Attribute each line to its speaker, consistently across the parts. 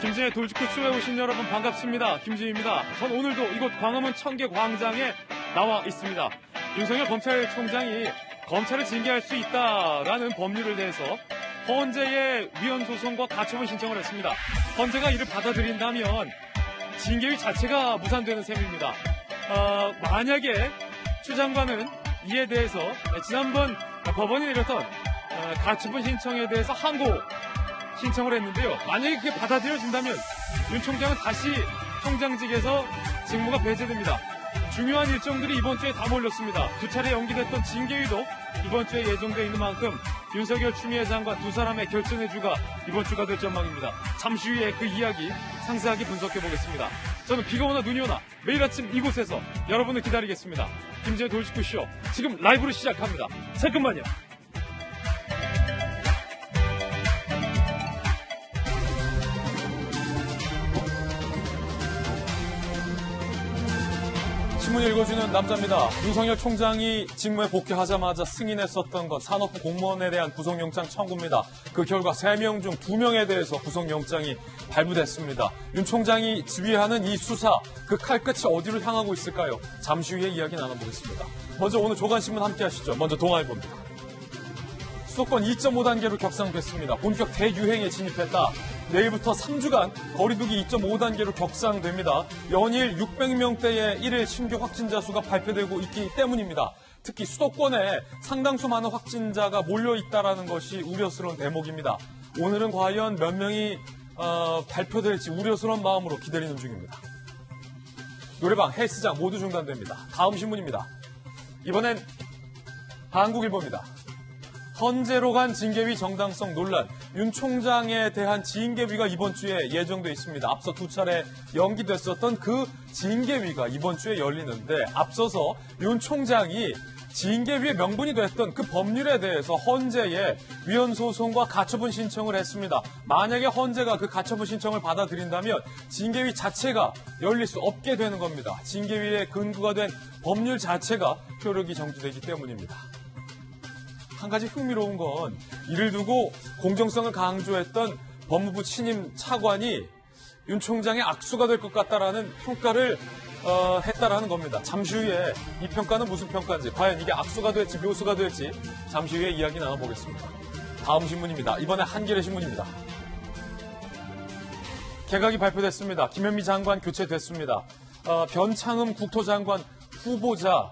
Speaker 1: 김진의 돌직구 쇼에 오신 여러분 반갑습니다. 김진입니다. 전 오늘도 이곳 광화문 청계광장에 나와 있습니다. 윤석열 검찰총장이 검찰을 징계할 수 있다라는 법률을 내서 헌재에 위헌 소송과 가처분 신청을 했습니다. 헌재가 이를 받아들인다면 징계위 자체가 무산되는 셈입니다. 만약에 추 장관은 이에 대해서 지난번 법원이 내렸던 가처분 신청에 대해서 항고 신청을 했는데요. 만약에 그게 받아들여진다면 윤 총장은 다시 총장직에서 직무가 배제됩니다. 중요한 일정들이 이번 주에 다 몰렸습니다. 두 차례 연기됐던 징계위도 이번 주에 예정되어 있는 만큼 윤석열 추미애 장관 두 사람의 결전의 주가 이번 주가 될 전망입니다. 잠시 후에 그 이야기 상세하게 분석해 보겠습니다. 저는 비가 오나 눈이 오나 매일 아침 이곳에서 여러분을 기다리겠습니다. 김진의 돌직구쇼 지금 라이브로 시작합니다. 잠깐만요. 신문 읽어주는 남자입니다. 윤석열 총장이 직무에 복귀하자마자 승인했었던 것 산업부 공무원에 대한 구속영장 청구입니다. 그 결과 3명 중 2명에 대해서 구속영장이 발부됐습니다. 윤 총장이 지휘하는 이 수사, 그 칼끝이 어디로 향하고 있을까요? 잠시 후에 이야기 나눠보겠습니다. 먼저 오늘 조간신문 함께 하시죠. 먼저 동아일보입니다. 수도권 2.5단계로 격상됐습니다. 본격 대유행에 진입했다. 내일부터 3주간 거리두기 2.5단계로 격상됩니다. 연일 600명대의 1일 신규 확진자 수가 발표되고 있기 때문입니다. 특히 수도권에 상당수 많은 확진자가 몰려있다는 것이 우려스러운 대목입니다. 오늘은 과연 몇 명이 발표될지 우려스러운 마음으로 기다리는 중입니다. 노래방, 헬스장 모두 중단됩니다. 다음 신문입니다. 이번엔 한국일보입니다. 헌재로 간 징계위 정당성 논란, 윤 총장에 대한 징계위가 이번 주에 예정돼 있습니다. 앞서 두 차례 연기됐었던 그 징계위가 이번 주에 열리는데 앞서서 윤 총장이 징계위의 명분이 됐던 그 법률에 대해서 헌재에 위헌 소송과 가처분 신청을 했습니다. 만약에 헌재가 그 가처분 신청을 받아들인다면 징계위 자체가 열릴 수 없게 되는 겁니다. 징계위의 근거가 된 법률 자체가 효력이 정지되기 때문입니다. 한 가지 흥미로운 건 이를 두고 공정성을 강조했던 법무부 신임 차관이 윤 총장의 악수가 될 것 같다라는 평가를 했다라는 겁니다. 잠시 후에 이 평가는 무슨 평가인지, 과연 이게 악수가 될지 묘수가 될지 잠시 후에 이야기 나눠보겠습니다. 다음 신문입니다. 이번에 한겨레 신문입니다. 개각이 발표됐습니다. 김현미 장관 교체됐습니다. 변창흠 국토장관 후보자,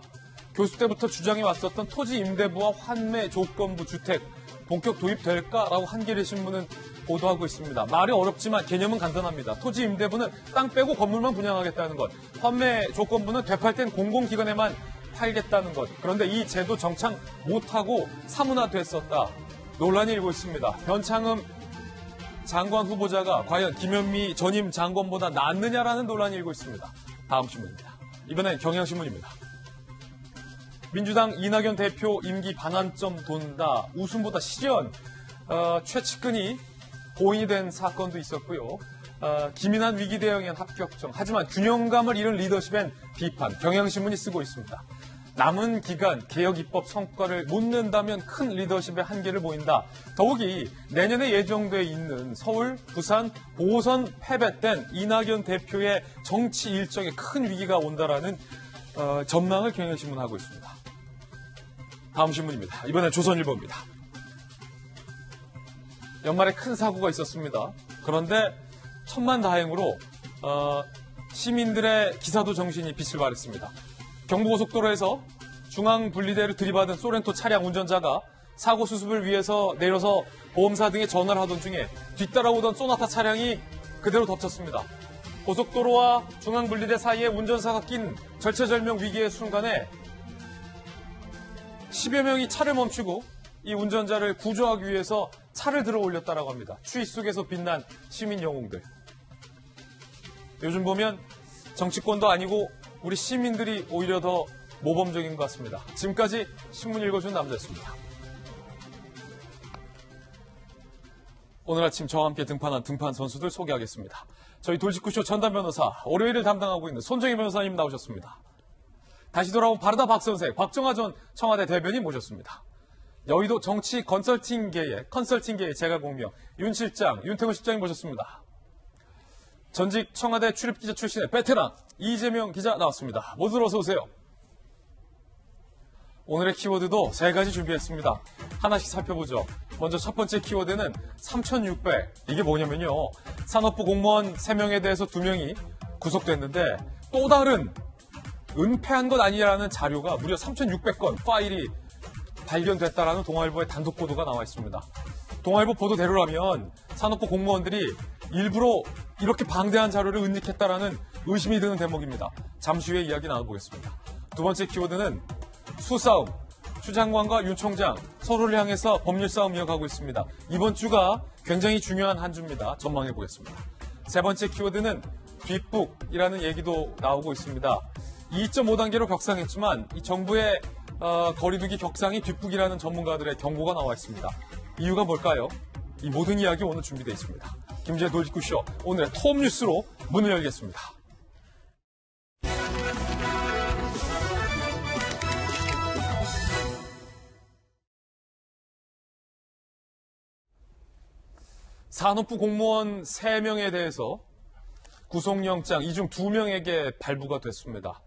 Speaker 1: 교수 때부터 주장해 왔었던 토지 임대부와 환매 조건부 주택 본격 도입될까라고 한겨레 신문은 보도하고 있습니다. 말이 어렵지만 개념은 간단합니다. 토지 임대부는 땅 빼고 건물만 분양하겠다는 것, 환매 조건부는 되팔 땐 공공기관에만 팔겠다는 것. 그런데 이 제도 정착 못하고 사문화됐었다. 논란이 일고 있습니다. 변창흠 장관 후보자가 과연 김현미 전임 장관보다 낫느냐라는 논란이 일고 있습니다. 다음 신문입니다. 이번엔 경향신문입니다. 민주당 이낙연 대표 임기 반환점 돈다. 웃음보다 시련. 최측근이 고인이 된 사건도 있었고요. 기민한 위기 대응엔 합격점. 하지만 균형감을 잃은 리더십엔 비판. 경향신문이 쓰고 있습니다. 남은 기간 개혁 입법 성과를 못 낸다면 큰 리더십의 한계를 보인다. 더욱이 내년에 예정돼 있는 서울, 부산 보선 패배된 이낙연 대표의 정치 일정에 큰 위기가 온다라는 전망을 경향신문 하고 있습니다. 다음 신문입니다. 이번엔 조선일보입니다. 연말에 큰 사고가 있었습니다. 그런데 천만다행으로 시민들의 기사도 정신이 빛을 발했습니다. 경부고속도로에서 중앙분리대를 들이받은 소렌토 차량 운전자가 사고 수습을 위해서 내려서 보험사 등에 전화를 하던 중에 뒤따라오던 소나타 차량이 그대로 덮쳤습니다. 고속도로와 중앙분리대 사이에 운전사가 낀 절체절명 위기의 순간에 10여 명이 차를 멈추고 이 운전자를 구조하기 위해서 차를 들어 올렸다라고 합니다. 추위 속에서 빛난 시민 영웅들. 요즘 보면 정치권도 아니고 우리 시민들이 오히려 더 모범적인 것 같습니다. 지금까지 신문 읽어준 남자였습니다. 오늘 아침 저와 함께 등판한 등판 선수들 소개하겠습니다. 저희 돌직구쇼 전담 변호사, 월요일을 담당하고 있는 손정희 변호사님 나오셨습니다. 다시 돌아온 바르다 박선생, 박정하 전 청와대 대변인 모셨습니다. 여의도 정치 컨설팅계의 제갈공명 윤 실장, 윤태곤 실장님 모셨습니다. 전직 청와대 출입기자 출신의 베테랑 이재명 기자 나왔습니다. 모두 어서 오세요. 오늘의 키워드도 세 가지 준비했습니다. 하나씩 살펴보죠. 먼저 첫 번째 키워드는 3,600. 이게 뭐냐면요. 산업부 공무원 3명에 대해서 2명이 구속됐는데 또 다른 은폐한 것 아니라는 자료가 무려 3,600건 파일이 발견됐다라는 동아일보의 단독 보도가 나와 있습니다. 동아일보 보도대로라면 산업부 공무원들이 일부러 이렇게 방대한 자료를 은닉했다라는 의심이 드는 대목입니다. 잠시 후에 이야기 나눠보겠습니다. 두 번째 키워드는 수싸움. 추 장관과 윤 총장 서로를 향해서 법률 싸움 이어가고 있습니다. 이번 주가 굉장히 중요한 한 주입니다. 전망해 보겠습니다. 세 번째 키워드는 뒷북이라는 얘기도 나오고 있습니다. 2.5단계로 격상했지만 이 정부의 거리두기 격상이 뒷북이라는 전문가들의 경고가 나와 있습니다. 이유가 뭘까요? 이 모든 이야기 오늘 준비되어 있습니다. 김재의 놀이구쇼 오늘의 톱뉴스로 문을 열겠습니다. 산업부 공무원 3명에 대해서 구속영장 이 중 2명에게 발부가 됐습니다.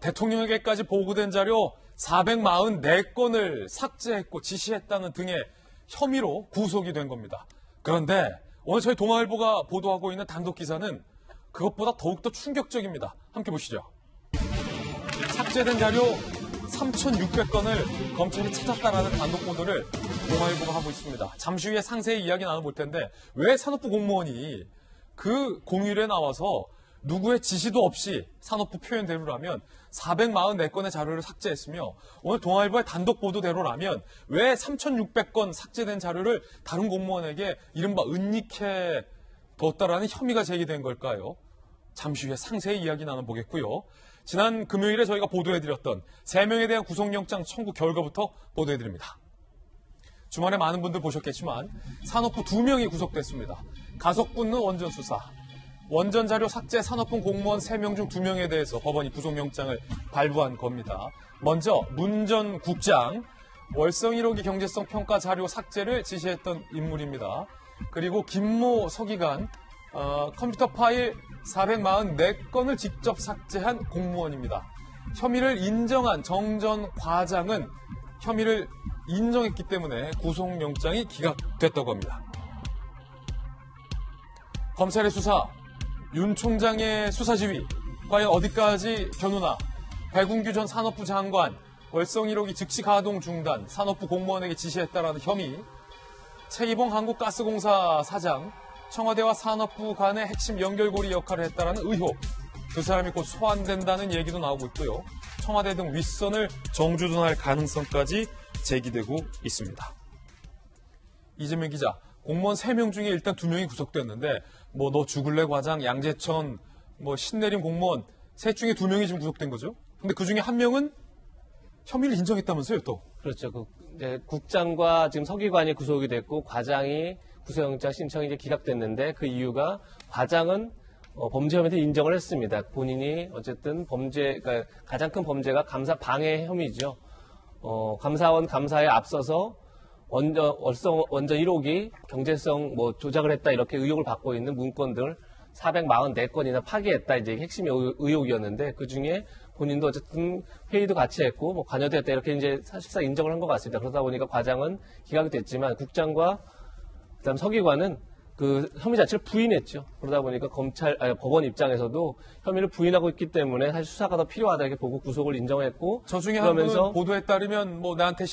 Speaker 1: 대통령에게까지 보고된 자료 444건을 삭제했고 지시했다는 등의 혐의로 구속이 된 겁니다. 그런데 오늘 저희 동아일보가 보도하고 있는 단독 기사는 그것보다 더욱더 충격적입니다. 함께 보시죠. 삭제된 자료 3,600건을 검찰이 찾았다라는 단독 보도를 동아일보가 하고 있습니다. 잠시 후에 상세히 이야기 나눠볼 텐데 왜 산업부 공무원이 그 공휴일에 나와서 누구의 지시도 없이 산업부 표현대로라면 444건의 자료를 삭제했으며 오늘 동아일보의 단독 보도대로라면 왜 3,600건 삭제된 자료를 다른 공무원에게 이른바 은닉해 뒀다라는 혐의가 제기된 걸까요? 잠시 후에 상세히 이야기 나눠보겠고요. 지난 금요일에 저희가 보도해드렸던 3명에 대한 구속영장 청구 결과부터 보도해드립니다. 주말에 많은 분들 보셨겠지만 산업부 2명이 구속됐습니다. 가속 붙는 원전 수사. 원전 자료 삭제 산업부 공무원 3명 중 2명에 대해서 법원이 구속영장을 발부한 겁니다. 먼저 문 전 국장, 월성 1호기 경제성 평가 자료 삭제를 지시했던 인물입니다. 그리고 김모 서기관, 컴퓨터 파일 444건을 직접 삭제한 공무원입니다. 혐의를 인정한 정 전 과장은 혐의를 인정했기 때문에 구속영장이 기각됐다고 합니다. 검찰의 수사, 윤 총장의 수사지휘, 과연 어디까지 겨누나 백운규 전 산업부 장관, 월성 1호기 즉시 가동 중단, 산업부 공무원에게 지시했다라는 혐의, 최이봉 한국가스공사 사장, 청와대와 산업부 간의 핵심 연결고리 역할을 했다라는 의혹, 그 사람이 곧 소환된다는 얘기도 나오고 있고요. 청와대 등 윗선을 정주둔할 가능성까지 제기되고 있습니다. 이재명 기자, 공무원 3명 중에 일단 2명이 구속됐는데 너 죽을래 과장, 양재천, 신내림 공무원 셋 중에 2명이 지금 구속된 거죠. 근데 그 중에 1명은 혐의를 인정했다면서요, 또?
Speaker 2: 그렇죠. 국장과 지금 서기관이 구속이 됐고 과장이 구속영장 신청이 이제 기각됐는데 그 이유가 과장은 범죄 혐의를 인정을 했습니다. 본인이 어쨌든 그러니까 가장 큰 범죄가 감사 방해 혐의죠. 감사원 감사에 앞서서 원전 1호기 경제성 조작을 했다 이렇게 의혹을 받고 있는 문건들 444건이나 파기했다 이제 핵심 의혹이었는데 그 중에 본인도 어쨌든 회의도 같이 했고 관여도 했다 이렇게 이제 사실상 인정을 한 것 같습니다. 그러다 보니까 과장은 기각이 됐지만 국장과 그다음 서기관은 그 혐의 자체를 부인했죠. 그러다 보니까 법원 입장에서도 혐의를 부인하고 있기 때문에 사실 수사가 더 필요하다 이렇게 보고 구속을 인정했고
Speaker 1: 저 중에 한 분은 보도에 따르면 나한테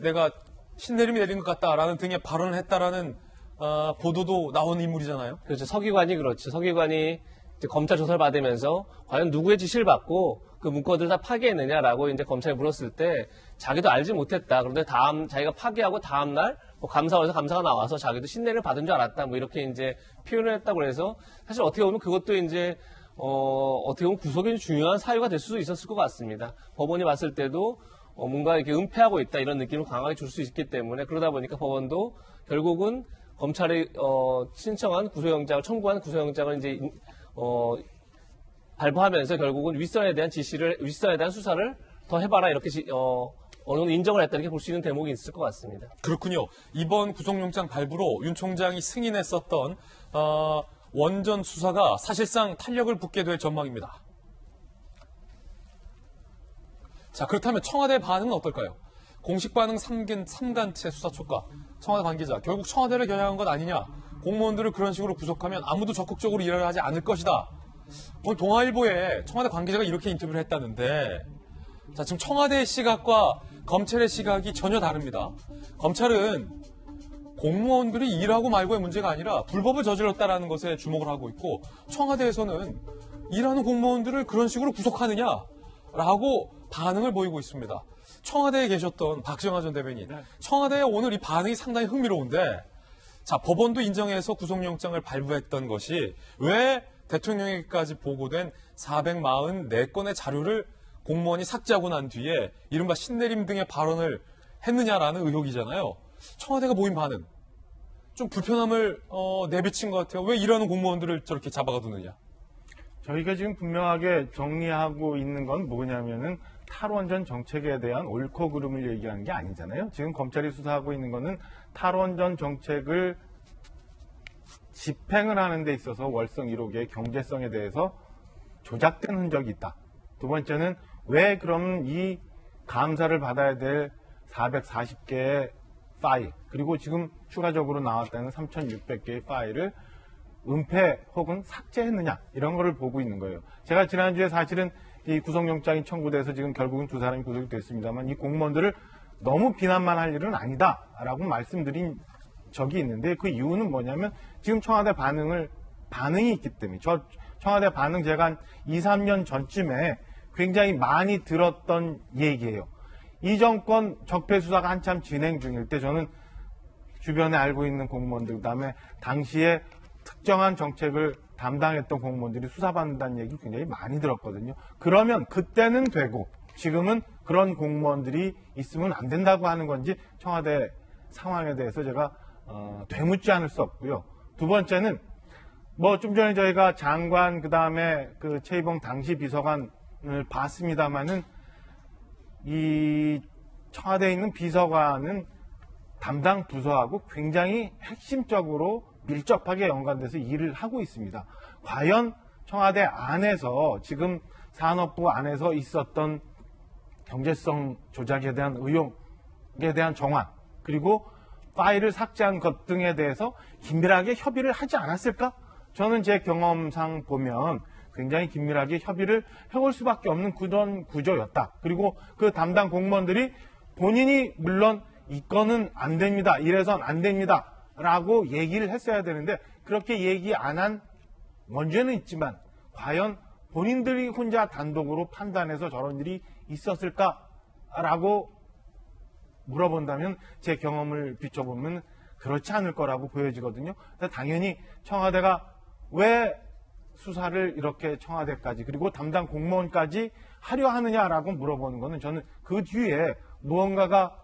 Speaker 1: 내가 신내림이 내린 것 같다라는 등의 발언을 했다라는 보도도 나온 인물이잖아요.
Speaker 2: 그렇죠. 서기관이 그렇죠. 서기관이 이제 검찰 조사를 받으면서 과연 누구의 지시를 받고 그 문건들 다 파기했느냐라고 이제 검찰에 물었을 때 자기도 알지 못했다. 그런데 자기가 파기하고 다음 날 감사원에서 감사가 나와서 자기도 신내를 받은 줄 알았다. 이렇게 이제 표현을 했다고 해서 사실 어떻게 보면 그것도 이제 어떻게 보면 구속이 중요한 사유가 될 수도 있었을 것 같습니다. 법원이 봤을 때도 뭔가 이렇게 은폐하고 있다 이런 느낌을 강하게 줄 수 있기 때문에 그러다 보니까 법원도 결국은 검찰이 신청한 구속영장을 청구한 구속영장을 이제 발부하면서 결국은 윗선에 대한 수사를 더 해봐라 이렇게 어느 정도 인정을 했다 이렇게 볼 수 있는 대목이 있을 것 같습니다.
Speaker 1: 그렇군요. 이번 구속영장 발부로 윤 총장이 승인했었던 원전 수사가 사실상 탄력을 붙게 될 전망입니다. 자, 그렇다면 청와대 반응은 어떨까요? 공식 반응 3간체 수사 촉각. 청와대 관계자, 결국 청와대를 겨냥한 것 아니냐. 공무원들을 그런 식으로 구속하면 아무도 적극적으로 일을 하지 않을 것이다. 오늘 동아일보에 청와대 관계자가 이렇게 인터뷰를 했다는데, 자, 지금 청와대의 시각과 검찰의 시각이 전혀 다릅니다. 검찰은 공무원들이 일하고 말고의 문제가 아니라 불법을 저질렀다라는 것에 주목을 하고 있고, 청와대에서는 일하는 공무원들을 그런 식으로 구속하느냐라고 반응을 보이고 있습니다. 청와대에 계셨던 박정하 전 대변인, 청와대의 오늘 이 반응이 상당히 흥미로운데, 자, 법원도 인정해서 구속영장을 발부했던 것이 왜 대통령에게까지 보고된 444건의 자료를 공무원이 삭제하고 난 뒤에 이른바 신내림 등의 발언을 했느냐라는 의혹이잖아요. 청와대가 보인 반응, 좀 불편함을 내비친 것 같아요. 왜 일하는 공무원들을 저렇게 잡아가두느냐.
Speaker 3: 저희가 지금 분명하게 정리하고 있는 건 뭐냐면은 탈원전 정책에 대한 옳고 그름을 얘기하는 게 아니잖아요. 지금 검찰이 수사하고 있는 거는 탈원전 정책을 집행을 하는 데 있어서 월성 1호기의 경제성에 대해서 조작된 흔적이 있다. 두 번째는 왜 그럼 이 감사를 받아야 될 440개의 파일, 그리고 지금 추가적으로 나왔다는 3,600개의 파일을 은폐 혹은 삭제했느냐, 이런 거를 보고 있는 거예요. 제가 지난주에 사실은 이 구속영장이 청구돼서 지금 결국은 두 사람이 구속이 됐습니다만, 이 공무원들을 너무 비난만 할 일은 아니다라고 말씀드린 적이 있는데, 그 이유는 뭐냐면 지금 청와대 반응이 있기 때문에. 청와대 반응 제가 한 2, 3년 전쯤에 굉장히 많이 들었던 얘기예요. 이 정권 적폐 수사가 한참 진행 중일 때 저는 주변에 알고 있는 공무원들, 그다음에 당시에 특정한 정책을 담당했던 공무원들이 수사받는다는 얘기 굉장히 많이 들었거든요. 그러면 그때는 되고 지금은 그런 공무원들이 있으면 안 된다고 하는 건지 청와대 상황에 대해서 제가 되묻지 않을 수 없고요. 두 번째는 뭐 좀 전에 저희가 장관 그다음에 그 최이봉 당시 비서관을 봤습니다마는 이 청와대에 있는 비서관은 담당 부서하고 굉장히 핵심적으로 밀접하게 연관돼서 일을 하고 있습니다. 과연 청와대 안에서 지금 산업부 안에서 있었던 경제성 조작에 대한 의혹에 대한 정황, 그리고 파일을 삭제한 것 등에 대해서 긴밀하게 협의를 하지 않았을까? 저는 제 경험상 보면 굉장히 긴밀하게 협의를 해올 수밖에 없는 그런 구조였다. 그리고 그 담당 공무원들이 본인이 물론 이 건은 안 됩니다, 이래선 안 됩니다 라고 얘기를 했어야 되는데, 그렇게 얘기 안 한 원죄는 있지만 과연 본인들이 혼자 단독으로 판단해서 저런 일이 있었을까라고 물어본다면 제 경험을 비춰보면 그렇지 않을 거라고 보여지거든요. 당연히 청와대가 왜 수사를 이렇게 청와대까지 그리고 담당 공무원까지 하려 하느냐라고 물어보는 거는 저는 그 뒤에 무언가가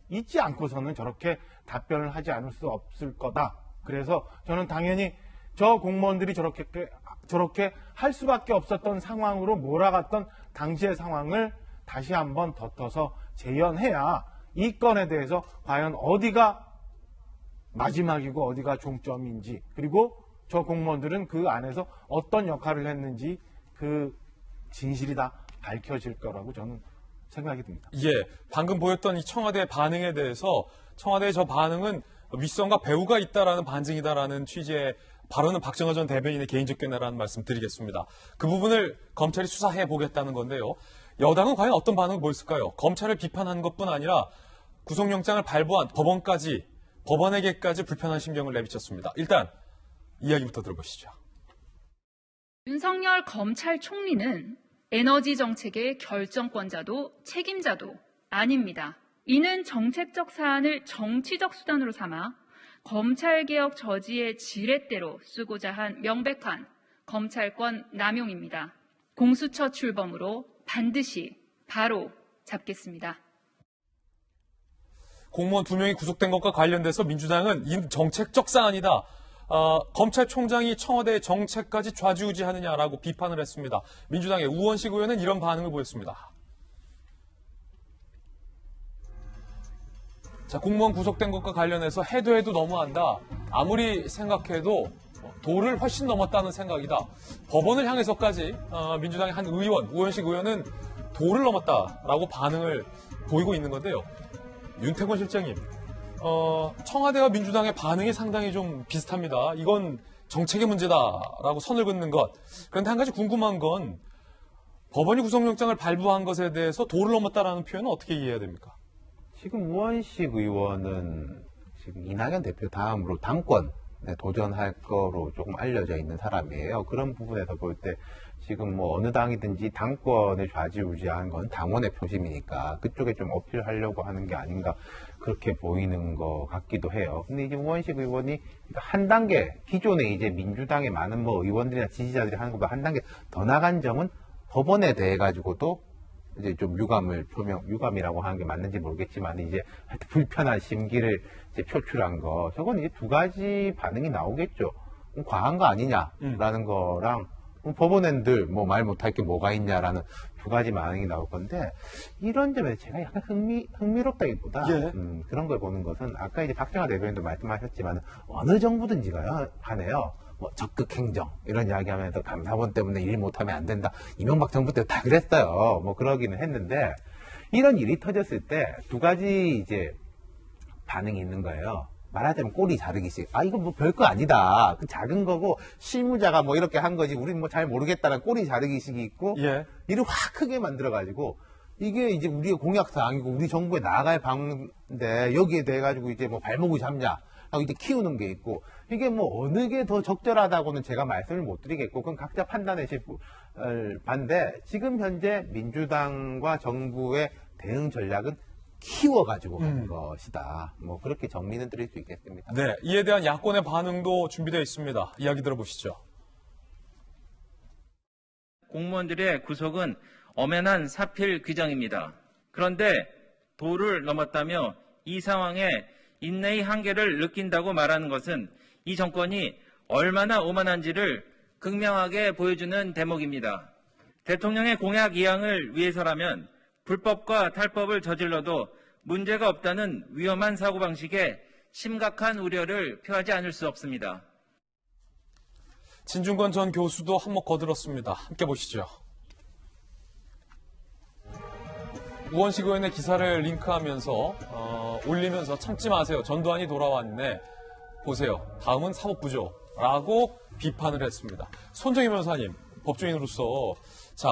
Speaker 3: 있지 않고서는 저렇게 답변을 하지 않을 수 없을 거다. 그래서 저는 당연히 저 공무원들이 저렇게 할 수밖에 없었던 상황으로 몰아갔던 당시의 상황을 다시 한번 덧어서 재현해야 이 건에 대해서 과연 어디가 마지막이고 어디가 종점인지, 그리고 저 공무원들은 그 안에서 어떤 역할을 했는지 그 진실이 다 밝혀질 거라고 저는 생각이 듭니다.
Speaker 1: 예, 방금 보였던 이 청와대의 반응에 대해서 청와대의 저 반응은 윗선과 배우가 있다라는 반증이다라는 취지의 발언은 박정하 전 대변인의 개인적 견해라는 말씀 드리겠습니다. 그 부분을 검찰이 수사해 보겠다는 건데요. 여당은 과연 어떤 반응을 보였을까요? 검찰을 비판한 것뿐 아니라 구속영장을 발부한 법원에게까지 불편한 심경을 내비쳤습니다. 일단 이야기부터 들어보시죠.
Speaker 4: 윤석열 검찰총리는 에너지 정책의 결정권자도 책임자도 아닙니다. 이는 정책적 사안을 정치적 수단으로 삼아 검찰개혁 저지의 지렛대로 쓰고자 한 명백한 검찰권 남용입니다. 공수처 출범으로 반드시 바로 잡겠습니다.
Speaker 1: 공무원 2명이 구속된 것과 관련돼서 민주당은 이 정책적 사안이다. 검찰총장이 청와대의 정책까지 좌지우지하느냐라고 비판을 했습니다. 민주당의 우원식 의원은 이런 반응을 보였습니다. 자, 공무원 구속된 것과 관련해서 해도 너무한다. 아무리 생각해도 도를 훨씬 넘었다는 생각이다. 법원을 향해서까지 민주당의 한 의원, 우현식 의원은 도를 넘었다라고 반응을 보이고 있는 건데요. 윤태권 실장님, 청와대와 민주당의 반응이 상당히 좀 비슷합니다. 이건 정책의 문제다라고 선을 긋는 것. 그런데 한 가지 궁금한 건 법원이 구속영장을 발부한 것에 대해서 도를 넘었다라는 표현은 어떻게 이해해야 됩니까?
Speaker 5: 지금 우원식 의원은 지금 이낙연 대표 다음으로 당권에 도전할 거로 조금 알려져 있는 사람이에요. 그런 부분에서 볼 때 지금 뭐 어느 당이든지 당권을 좌지우지한 건 당원의 표심이니까 그쪽에 좀 어필하려고 하는 게 아닌가 그렇게 보이는 것 같기도 해요. 근데 이제 우원식 의원이 한 단계 기존에 이제 민주당의 많은 뭐 의원들이나 지지자들이 하는 것보다 한 단계 더 나간 점은 법원에 대해 가지고도 이제 좀 유감이라고 하는 게 맞는지 모르겠지만 이제 하여튼 불편한 심기를 이제 표출한 거. 저건 이제 두 가지 반응이 나오겠죠. 과한 거 아니냐라는 거랑 법원엔 늘 뭐 말 못할 게 뭐가 있냐라는 두 가지 반응이 나올 건데 이런 점에서 제가 약간 흥미롭다기보다 그런 걸 보는 것은 아까 이제 박정아 대변인도 말씀하셨지만 어느 정부든지 간에요. 뭐 적극 행정 이런 이야기하면서 감사원 때문에 일 못하면 안 된다. 이명박 정부 때 다 그랬어요. 뭐 그러기는 했는데 이런 일이 터졌을 때 두 가지 이제 반응이 있는 거예요. 말하자면 꼬리 자르기식. 아 이거 뭐 별거 아니다. 그 작은 거고 실무자가 뭐 이렇게 한 거지. 우린 뭐 잘 모르겠다는 꼬리 자르기식이 있고 일을 확 크게 만들어 가지고 이게 이제 우리의 공약 사항이고 우리 정부에 나아갈 방인데 여기에 대해 가지고 이제 뭐 발목을 잡냐. 하고 이제 키우는 게 있고 이게 뭐 어느 게 더 적절하다고는 제가 말씀을 못 드리겠고 그건 각자 판단하실 반대 지금 현재 민주당과 정부의 대응 전략은 키워가지고 가는 것이다. 뭐 그렇게 정리는 드릴 수 있겠습니다.
Speaker 1: 네, 이에 대한 야권의 반응도 준비되어 있습니다. 이야기 들어보시죠.
Speaker 6: 공무원들의 구속은 엄연한 사필 규정입니다. 그런데 도를 넘었다며 이 상황에 인내의 한계를 느낀다고 말하는 것은 이 정권이 얼마나 오만한지를 극명하게 보여주는 대목입니다. 대통령의 공약 이행을 위해서라면 불법과 탈법을 저질러도 문제가 없다는 위험한 사고방식에 심각한 우려를 표하지 않을 수 없습니다.
Speaker 1: 진중권 전 교수도 한몫 거들었습니다. 함께 보시죠. 우원식 의원의 기사를 링크하면서 올리면서 참지 마세요. 전두환이 돌아왔네. 보세요. 다음은 사법부죠. 라고 비판을 했습니다. 손정희 변호사님, 법조인으로서 자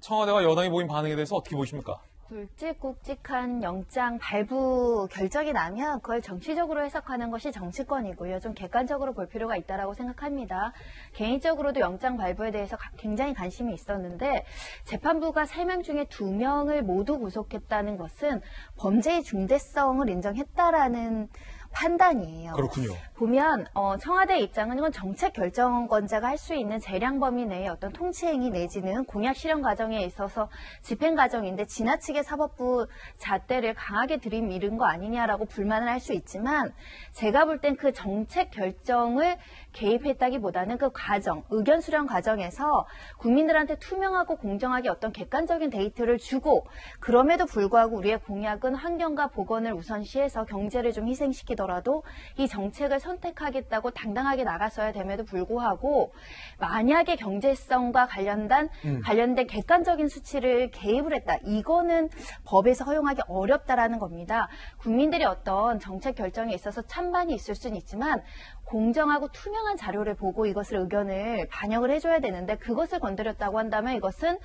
Speaker 1: 청와대와 여당이 보인 반응에 대해서 어떻게 보십니까?
Speaker 7: 굵직굵직한 영장 발부 결정이 나면 그걸 정치적으로 해석하는 것이 정치권이고요. 좀 객관적으로 볼 필요가 있다고 생각합니다. 개인적으로도 영장 발부에 대해서 굉장히 관심이 있었는데 재판부가 3명 중에 2명을 모두 구속했다는 것은 범죄의 중대성을 인정했다라는 판단이에요.
Speaker 1: 그렇군요.
Speaker 7: 보면 청와대 입장은 이건 정책 결정권자가 할 수 있는 재량 범위 내의 어떤 통치행위 내지는 공약 실현 과정에 있어서 집행 과정인데 지나치게 사법부 잣대를 강하게 들이밀은 거 아니냐라고 불만을 할 수 있지만 제가 볼 땐 그 정책 결정을 개입했다기보다는 그 과정, 의견 수렴 과정에서 국민들한테 투명하고 공정하게 어떤 객관적인 데이터를 주고 그럼에도 불구하고 우리의 공약은 환경과 보건을 우선시해서 경제를 좀 희생시키더라도 이 정책을 선택하겠다고 당당하게 나갔어야 됨에도 불구하고 만약에 경제성과 관련된 객관적인 수치를 개입을 했다. 이거는 법에서 허용하기 어렵다라는 겁니다. 국민들이 어떤 정책 결정에 있어서 찬반이 있을 수는 있지만 공정하고 투명한 자료를 보고 이것을 의견을 반영을 해줘야 되는데 그것을 건드렸다고 한다면 이것은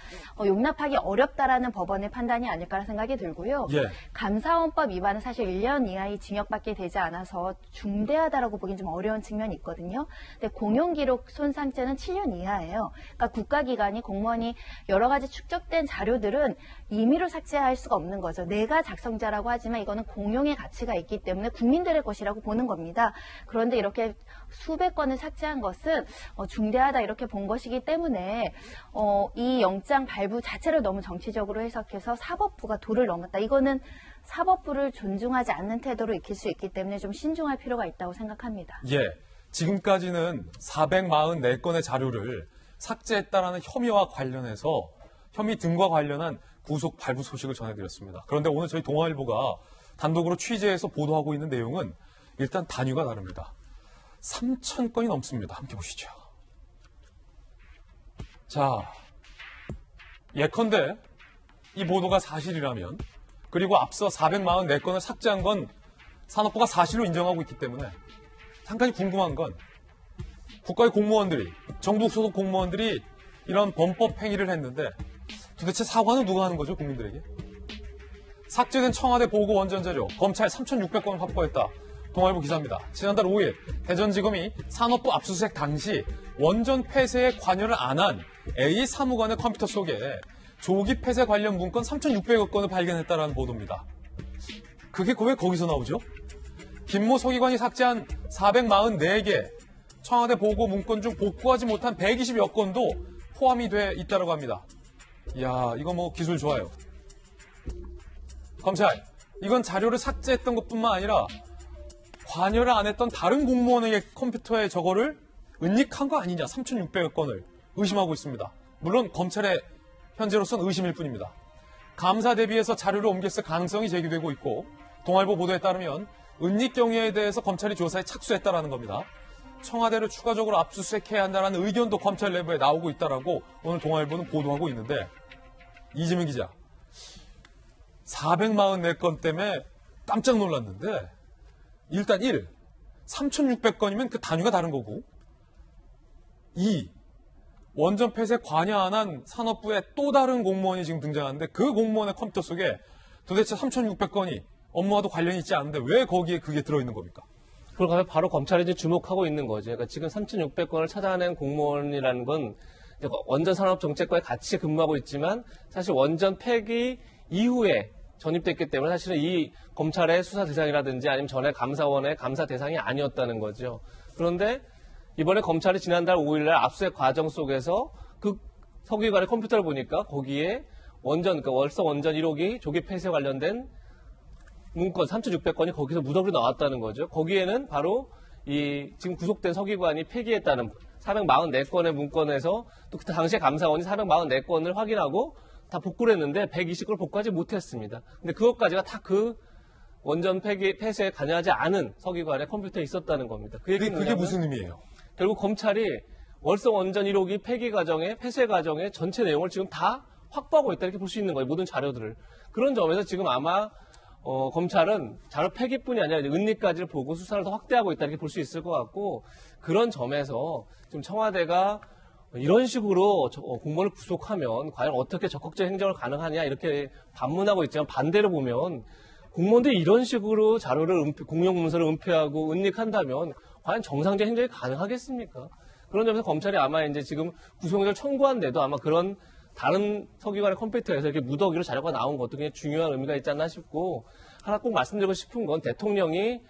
Speaker 7: 용납하기 어렵다라는 법원의 판단이 아닐까라는 생각이 들고요. 감사원법 위반은 사실 1년 이하의 징역밖에 되지 않아서 중대하다라고 보기엔 좀 어려운 측면이 있거든요. 근데 공용기록 손상죄는 7년 이하예요. 그러니까 국가기관이 공무원이 여러 가지 축적된 자료들은 임의로 삭제할 수가 없는 거죠. 내가 작성자라고 하지만 이거는 공용의 가치가 있기 때문에 국민들의 것이라고 보는 겁니다. 그런데 이렇게 수백 건을 삭제한 것은 중대하다 이렇게 본 것이기 때문에 이 영장 발부 자체를 너무 정치적으로 해석해서 사법부가 도를 넘었다. 이거는 사법부를 존중하지 않는 태도로 익힐 수 있기 때문에 좀 신중할 필요가 있다고 생각합니다.
Speaker 1: 지금까지는 444건의 자료를 삭제했다라는 혐의와 관련해서 혐의 등과 관련한 구속 발부 소식을 전해드렸습니다. 그런데 오늘 저희 동아일보가 단독으로 취재해서 보도하고 있는 내용은 일단 단위가 다릅니다. 3,000건이 넘습니다. 함께 보시죠. 자, 예컨대 이 보도가 사실이라면, 그리고 앞서 444건을 삭제한 건 산업부가 사실로 인정하고 있기 때문에 한 가지 궁금한 건 국가의 공무원들이, 정부 소속 공무원들이 이런 범법 행위를 했는데 도대체 사과는 누가 하는 거죠, 국민들에게? 삭제된 청와대 보고 원전 자료, 검찰 3,600건을 확보했다. 동아일보 기사입니다. 지난달 5일 대전지검이 산업부 압수수색 당시 원전 폐쇄에 관여를 안 한 A 사무관의 컴퓨터 속에 조기 폐쇄 관련 문건 3,600여 건을 발견했다는 보도입니다. 그게 왜 거기서 나오죠? 김모 서기관이 삭제한 444개 청와대 보고 문건 중 복구하지 못한 120여 건도 포함이 돼 있다고 합니다. 이야, 이거 뭐 기술 좋아요. 검찰, 이건 자료를 삭제했던 것뿐만 아니라 관여를 안 했던 다른 공무원에게 컴퓨터에 저거를 은닉한 거 아니냐, 3,600여 건을 의심하고 있습니다. 물론 검찰의 현재로선 의심일 뿐입니다. 감사 대비해서 자료를 옮겼을 가능성이 제기되고 있고, 동아일보 보도에 따르면 은닉 경위에 대해서 검찰이 조사에 착수했다라는 겁니다. 청와대를 추가적으로 압수수색해야 한다는 의견도 검찰 내부에 나오고 있다라고 오늘 동아일보는 보도하고 있는데, 이재명 기자, 444건 때문에 깜짝 놀랐는데, 일단 1, 3,600건이면 그 단위가 다른 거고, 2, 원전 폐쇄 관여 안 한 산업부의 또 다른 공무원이 지금 등장하는데 그 공무원의 컴퓨터 속에 도대체 3,600건이 업무와도 관련이 있지 않은데 왜 거기에 그게 들어있는 겁니까?
Speaker 2: 그걸 바로 검찰이 이제 주목하고 있는 거죠. 그러니까 지금 3,600건을 찾아낸 공무원이라는 건 원전 산업 정책과에 같이 근무하고 있지만 사실 원전 폐기 이후에 전입됐기 때문에 사실은 이 검찰의 수사 대상이라든지 아니면 전에 감사원의 감사 대상이 아니었다는 거죠. 그런데 이번에 검찰이 지난달 5일날 압수수색 과정 속에서 그 서기관의 컴퓨터를 보니까 거기에 그러니까 월성 원전 1호기 조기 폐쇄 관련된 문건 3,600건이 거기서 무더기로 나왔다는 거죠. 거기에는 바로 이 지금 구속된 서기관이 폐기했다는 444건의 문건에서 또 그때 당시에 감사원이 444건을 확인하고 다 복구를 했는데 120건을 복구하지 못했습니다. 근데 그것까지가 다 그 원전 폐쇄에 관여하지 않은 서기관의 컴퓨터에 있었다는 겁니다.
Speaker 1: 그게 무슨 의미예요?
Speaker 2: 결국 검찰이 월성 원전 1호기 폐기 과정의 폐쇄 과정의 전체 내용을 지금 다 확보하고 있다 이렇게 볼 수 있는 거예요. 모든 자료들을. 그런 점에서 지금 아마 검찰은 자료 폐기뿐이 아니라 은닉까지를 보고 수사를 더 확대하고 있다 이렇게 볼 수 있을 것 같고, 그런 점에서 지금 청와대가 이런 식으로 공무원을 구속하면 과연 어떻게 적극적 행정을 가능하냐 이렇게 반문하고 있지만, 반대로 보면 공무원들이 이런 식으로 자료를 공용 문서를 은폐하고 은닉한다면 과연 정상적 행정이 가능하겠습니까? 그런 점에서 검찰이 아마 이제 지금 구속영장을 청구한데도 아마 그런 다른 서기관의 컴퓨터에서 이렇게 무더기로 자료가 나온 것도 굉장히 중요한 의미가 있지 않나 싶고, 하나 꼭 말씀드리고 싶은 건 대통령이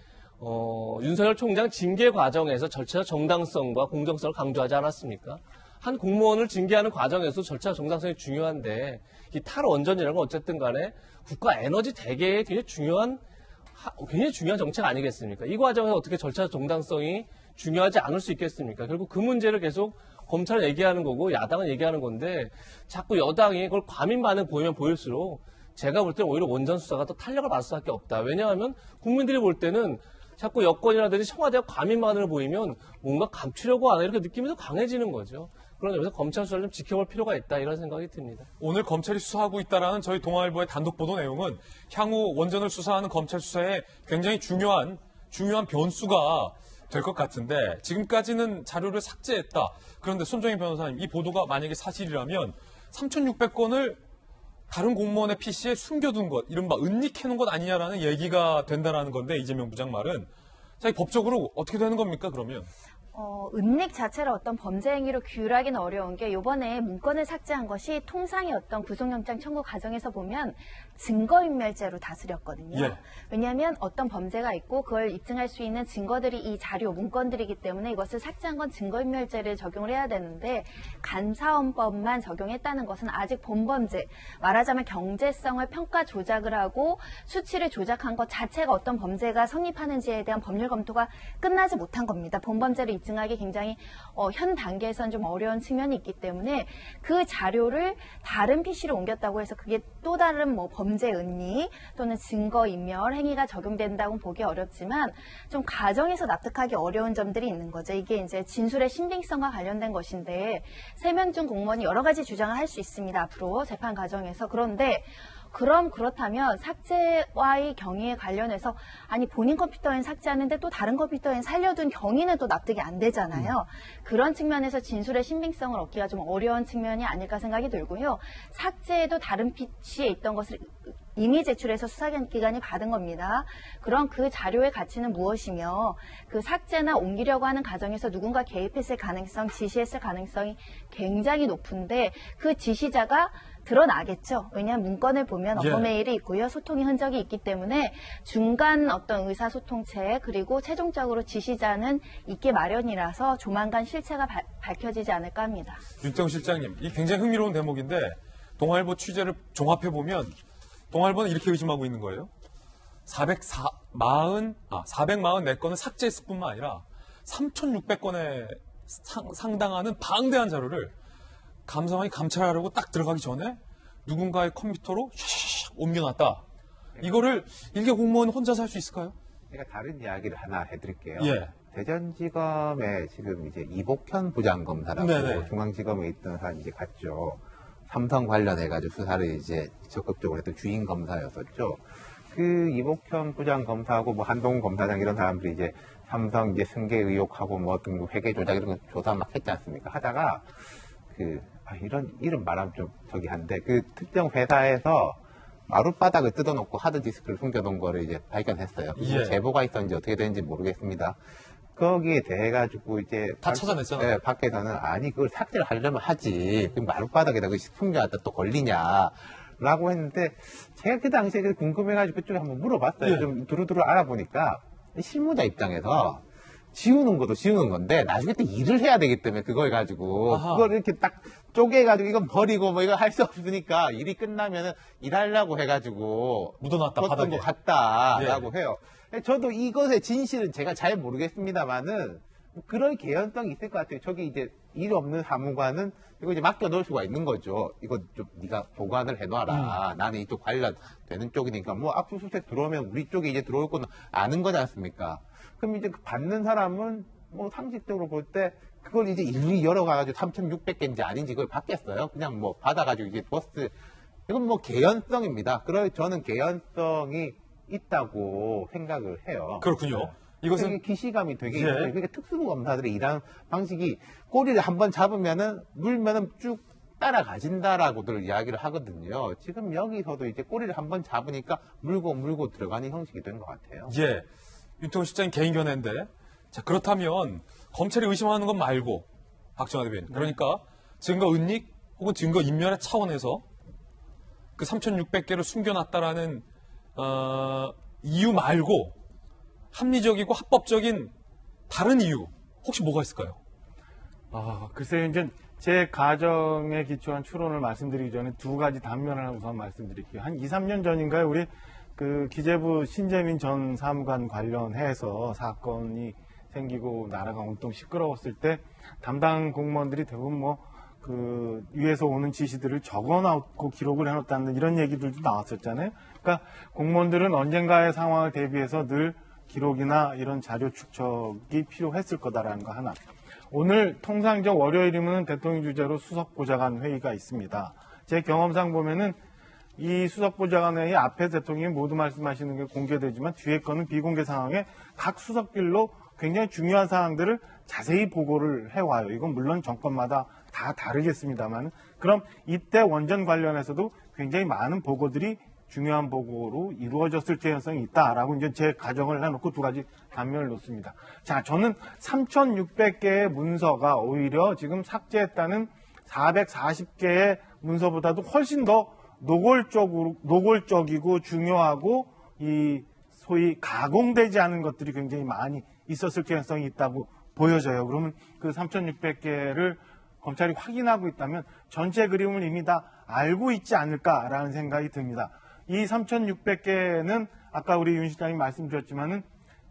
Speaker 2: 윤석열 총장 징계 과정에서 절차적 정당성과 공정성을 강조하지 않았습니까? 한 공무원을 징계하는 과정에서 절차 정당성이 중요한데, 이 탈원전이라는 건 어쨌든 간에 국가 에너지 대계의 굉장히 중요한 정책 아니겠습니까? 이 과정에서 어떻게 절차 정당성이 중요하지 않을 수 있겠습니까? 결국 그 문제를 계속 검찰은 얘기하는 거고 야당은 얘기하는 건데, 자꾸 여당이 그걸 과민 반응 보이면 보일수록 제가 볼 때는 오히려 원전 수사가 더 탄력을 받을 수밖에 없다. 왜냐하면 국민들이 볼 때는 자꾸 여권이라든지 청와대가 과민 반응을 보이면 뭔가 감추려고 하나 이렇게 느낌이 더 강해지는 거죠. 그런 점에서 검찰 수사를 좀 지켜볼 필요가 있다 이런 생각이 듭니다.
Speaker 1: 오늘 검찰이 수사하고 있다라는 저희 동아일보의 단독 보도 내용은 향후 원전을 수사하는 검찰 수사에 굉장히 중요한 변수가 될 것 같은데, 지금까지는 자료를 삭제했다. 그런데 손정희 변호사님, 이 보도가 만약에 사실이라면 3,600건을 다른 공무원의 PC에 숨겨둔 것, 이른바 은닉해놓은 것 아니냐라는 얘기가 된다라는 건데, 이재명 부장 말은. 자, 이 법적으로 어떻게 되는 겁니까, 그러면?
Speaker 7: 은닉 자체를 어떤 범죄 행위로 규율하기는 어려운 게, 이번에 문건을 삭제한 것이 통상의 어떤 구속영장 청구 과정에서 보면 증거인멸죄로 다스렸거든요.
Speaker 1: 예.
Speaker 7: 왜냐하면 어떤 범죄가 있고 그걸 입증할 수 있는 증거들이 이 자료, 문건들이기 때문에 이것을 삭제한 건 증거인멸죄를 적용을 해야 되는데, 감사원법만 적용했다는 것은 아직 본범죄, 말하자면 경제성을 평가 조작을 하고 수치를 조작한 것 자체가 어떤 범죄가 성립하는지에 대한 법률 검토가 끝나지 못한 겁니다. 본범죄를 입증 입증하기 굉장히 현 단계에선 좀 어려운 측면이 있기 때문에 그 자료를 다른 PC로 옮겼다고 해서 그게 또 다른 뭐 범죄 은닉 또는 증거인멸 행위가 적용된다고 보기 어렵지만 좀 가정에서 납득하기 어려운 점들이 있는 거죠. 이게 이제 진술의 신빙성과 관련된 것인데 3명 중 공무원이 여러 가지 주장을 할 수 있습니다. 앞으로 재판 과정에서. 그런데 그렇다면 삭제와의 경위에 관련해서 아니 본인 컴퓨터엔 삭제하는데 또 다른 컴퓨터엔 살려둔 경위는 또 납득이 안 되잖아요. 그런 측면에서 진술의 신빙성을 얻기가 좀 어려운 측면이 아닐까 생각이 들고요. 삭제에도 다른 PC에 있던 것을 이미 제출해서 수사기관이 받은 겁니다. 그럼 그 자료의 가치는 무엇이며 그 삭제나 옮기려고 하는 과정에서 누군가 개입했을 가능성, 지시했을 가능성이 굉장히 높은데 그 지시자가 드러나겠죠. 왜냐하면 문건을 보면 업무 메일이 있고요. 소통의 흔적이 있기 때문에 중간 어떤 의사소통체 그리고 최종적으로 지시자는 있게 마련이라서 조만간 실체가 밝혀지지 않을까 합니다.
Speaker 1: 윤태영 실장님, 이 굉장히 흥미로운 대목인데 동아일보 취재를 종합해보면 동아일보는 이렇게 의심하고 있는 거예요. 444건을 삭제했을 뿐만 아니라 3,600건에 상당하는 방대한 자료를 감사원이 감찰하려고 딱 들어가기 전에 누군가의 컴퓨터로 샥 옮겨놨다. 이거를 일개 공무원 혼자서 할 수 있을까요?
Speaker 5: 제가 다른 이야기를 하나 해드릴게요.
Speaker 1: 예.
Speaker 5: 대전지검에 지금 이제 이복현 부장검사라고
Speaker 1: 네네.
Speaker 5: 중앙지검에 있던 사람이 이제 갔죠. 삼성 관련해가지고 수사를 이제 적극적으로 했던 주인 검사였었죠. 그 이복현 부장검사하고 뭐 한동훈 검사장 이런 사람들이 이제 삼성 이제 승계 의혹하고 뭐 어떤 회계 조작 이런 거 조사 막 했지 않습니까? 하다가 이런 이름 말하면 좀 저기 한데 그 특정 회사에서 마룻바닥을 뜯어놓고 하드디스크를 숨겨놓은 거를 이제 발견했어요.
Speaker 1: 예.
Speaker 5: 제보가 있었는지 어떻게 되는지 모르겠습니다. 거기에 대해 가지고 이제
Speaker 1: 다 찾아냈잖아요.
Speaker 5: 네, 밖에서는 아니 그걸 삭제를 하려면 하지. 그 마룻바닥에다 그 숨겨놨다 또 걸리냐라고 했는데 제가 그 당시에 궁금해가지고 그쪽에 한번 물어봤어요.
Speaker 1: 예.
Speaker 5: 좀 두루두루 알아보니까 실무자 입장에서 지우는 것도 지우는 건데 나중에 또 일을 해야 되기 때문에 그걸 가지고
Speaker 1: 아하.
Speaker 5: 그걸 이렇게 딱 쪼개가지고 이건 버리고 뭐 이거 할 수 없으니까 일이 끝나면은 일하려고 해가지고
Speaker 1: 묻어놨다,
Speaker 5: 뒀던
Speaker 1: 바닥에.
Speaker 5: 것 같다라고
Speaker 1: 예.
Speaker 5: 해요. 저도 이것의 진실은 제가 잘 모르겠습니다만은 그럴 개연성이 있을 것 같아요. 저기 이제 일 없는 사무관은 이거 이제 맡겨놓을 수가 있는 거죠. 이거 좀 네가 보관을 해놔라. 나는 이쪽 관련되는 쪽이니까 뭐 압수수색 들어오면 우리 쪽에 이제 들어올 건 아는 거지 않습니까? 그럼 이제 그 받는 사람은 뭐 상식적으로 볼 때 그걸 이제 일일이 열어가지고 3,600개인지 아닌지 그걸 받겠어요. 그냥 뭐 받아가지고 이제 버스 이건 뭐 개연성입니다. 그래서 저는 개연성이 있다고 생각을 해요.
Speaker 1: 그렇군요. 이것은
Speaker 5: 되게 기시감이 되게
Speaker 1: 예.
Speaker 5: 있어요. 그러니까 특수부 검사들의 일하는 방식이 꼬리를 한번 잡으면은 물면은 쭉 따라가진다라고들 이야기를 하거든요. 지금 여기서도 이제 꼬리를 한번 잡으니까 물고 들어가는 형식이 된 것 같아요.
Speaker 1: 예. 윤태영 실장님 개인 견해인데 자 그렇다면 검찰이 의심하는 것 말고 박정화 대변인 그러니까 증거 은닉 혹은 증거 인멸의 차원에서 그 3,600개를 숨겨놨다라는 이유 말고 합리적이고 합법적인 다른 이유 혹시 뭐가 있을까요?
Speaker 3: 글쎄요, 이제 제 가정에 기초한 추론을 말씀드리기 전에 두 가지 단면을 우선 말씀드릴게요. 한 2, 3년 전인가요? 우리 그 기재부 신재민 전 사무관 관련해서 사건이 생기고 나라가 온통 시끄러웠을 때 담당 공무원들이 대부분 그 위에서 오는 지시들을 적어놓고 기록을 해놓았다는 이런 얘기들도 나왔었잖아요. 그러니까 공무원들은 언젠가의 상황을 대비해서 늘 기록이나 이런 자료 축적이 필요했을 거다라는 거 하나. 오늘 통상적 월요일이면 대통령 주재로 수석보좌관 회의가 있습니다. 제 경험상 보면은 이 수석보좌관 회의 앞에 대통령이 모두 말씀하시는 게 공개되지만 뒤에 거는 비공개 상황에 각 수석별로 굉장히 중요한 사항들을 자세히 보고를 해와요. 이건 물론 정권마다 다 다르겠습니다만 그럼 이때 원전 관련해서도 굉장히 많은 보고들이 중요한 보고로 이루어졌을 개연성이 있다라고 이제 제 가정을 해놓고 두 가지 단면을 놓습니다. 자, 저는 3,600개의 문서가 오히려 지금 삭제했다는 440개의 문서보다도 훨씬 더 노골적이고 중요하고 이 소위 가공되지 않은 것들이 굉장히 많이 있었을 개연성이 있다고 보여져요. 그러면 그 3,600개를 검찰이 확인하고 있다면 전체 그림을 이미 다 알고 있지 않을까라는 생각이 듭니다. 이 3,600개는 아까 우리 윤 실장님 말씀 주셨지만은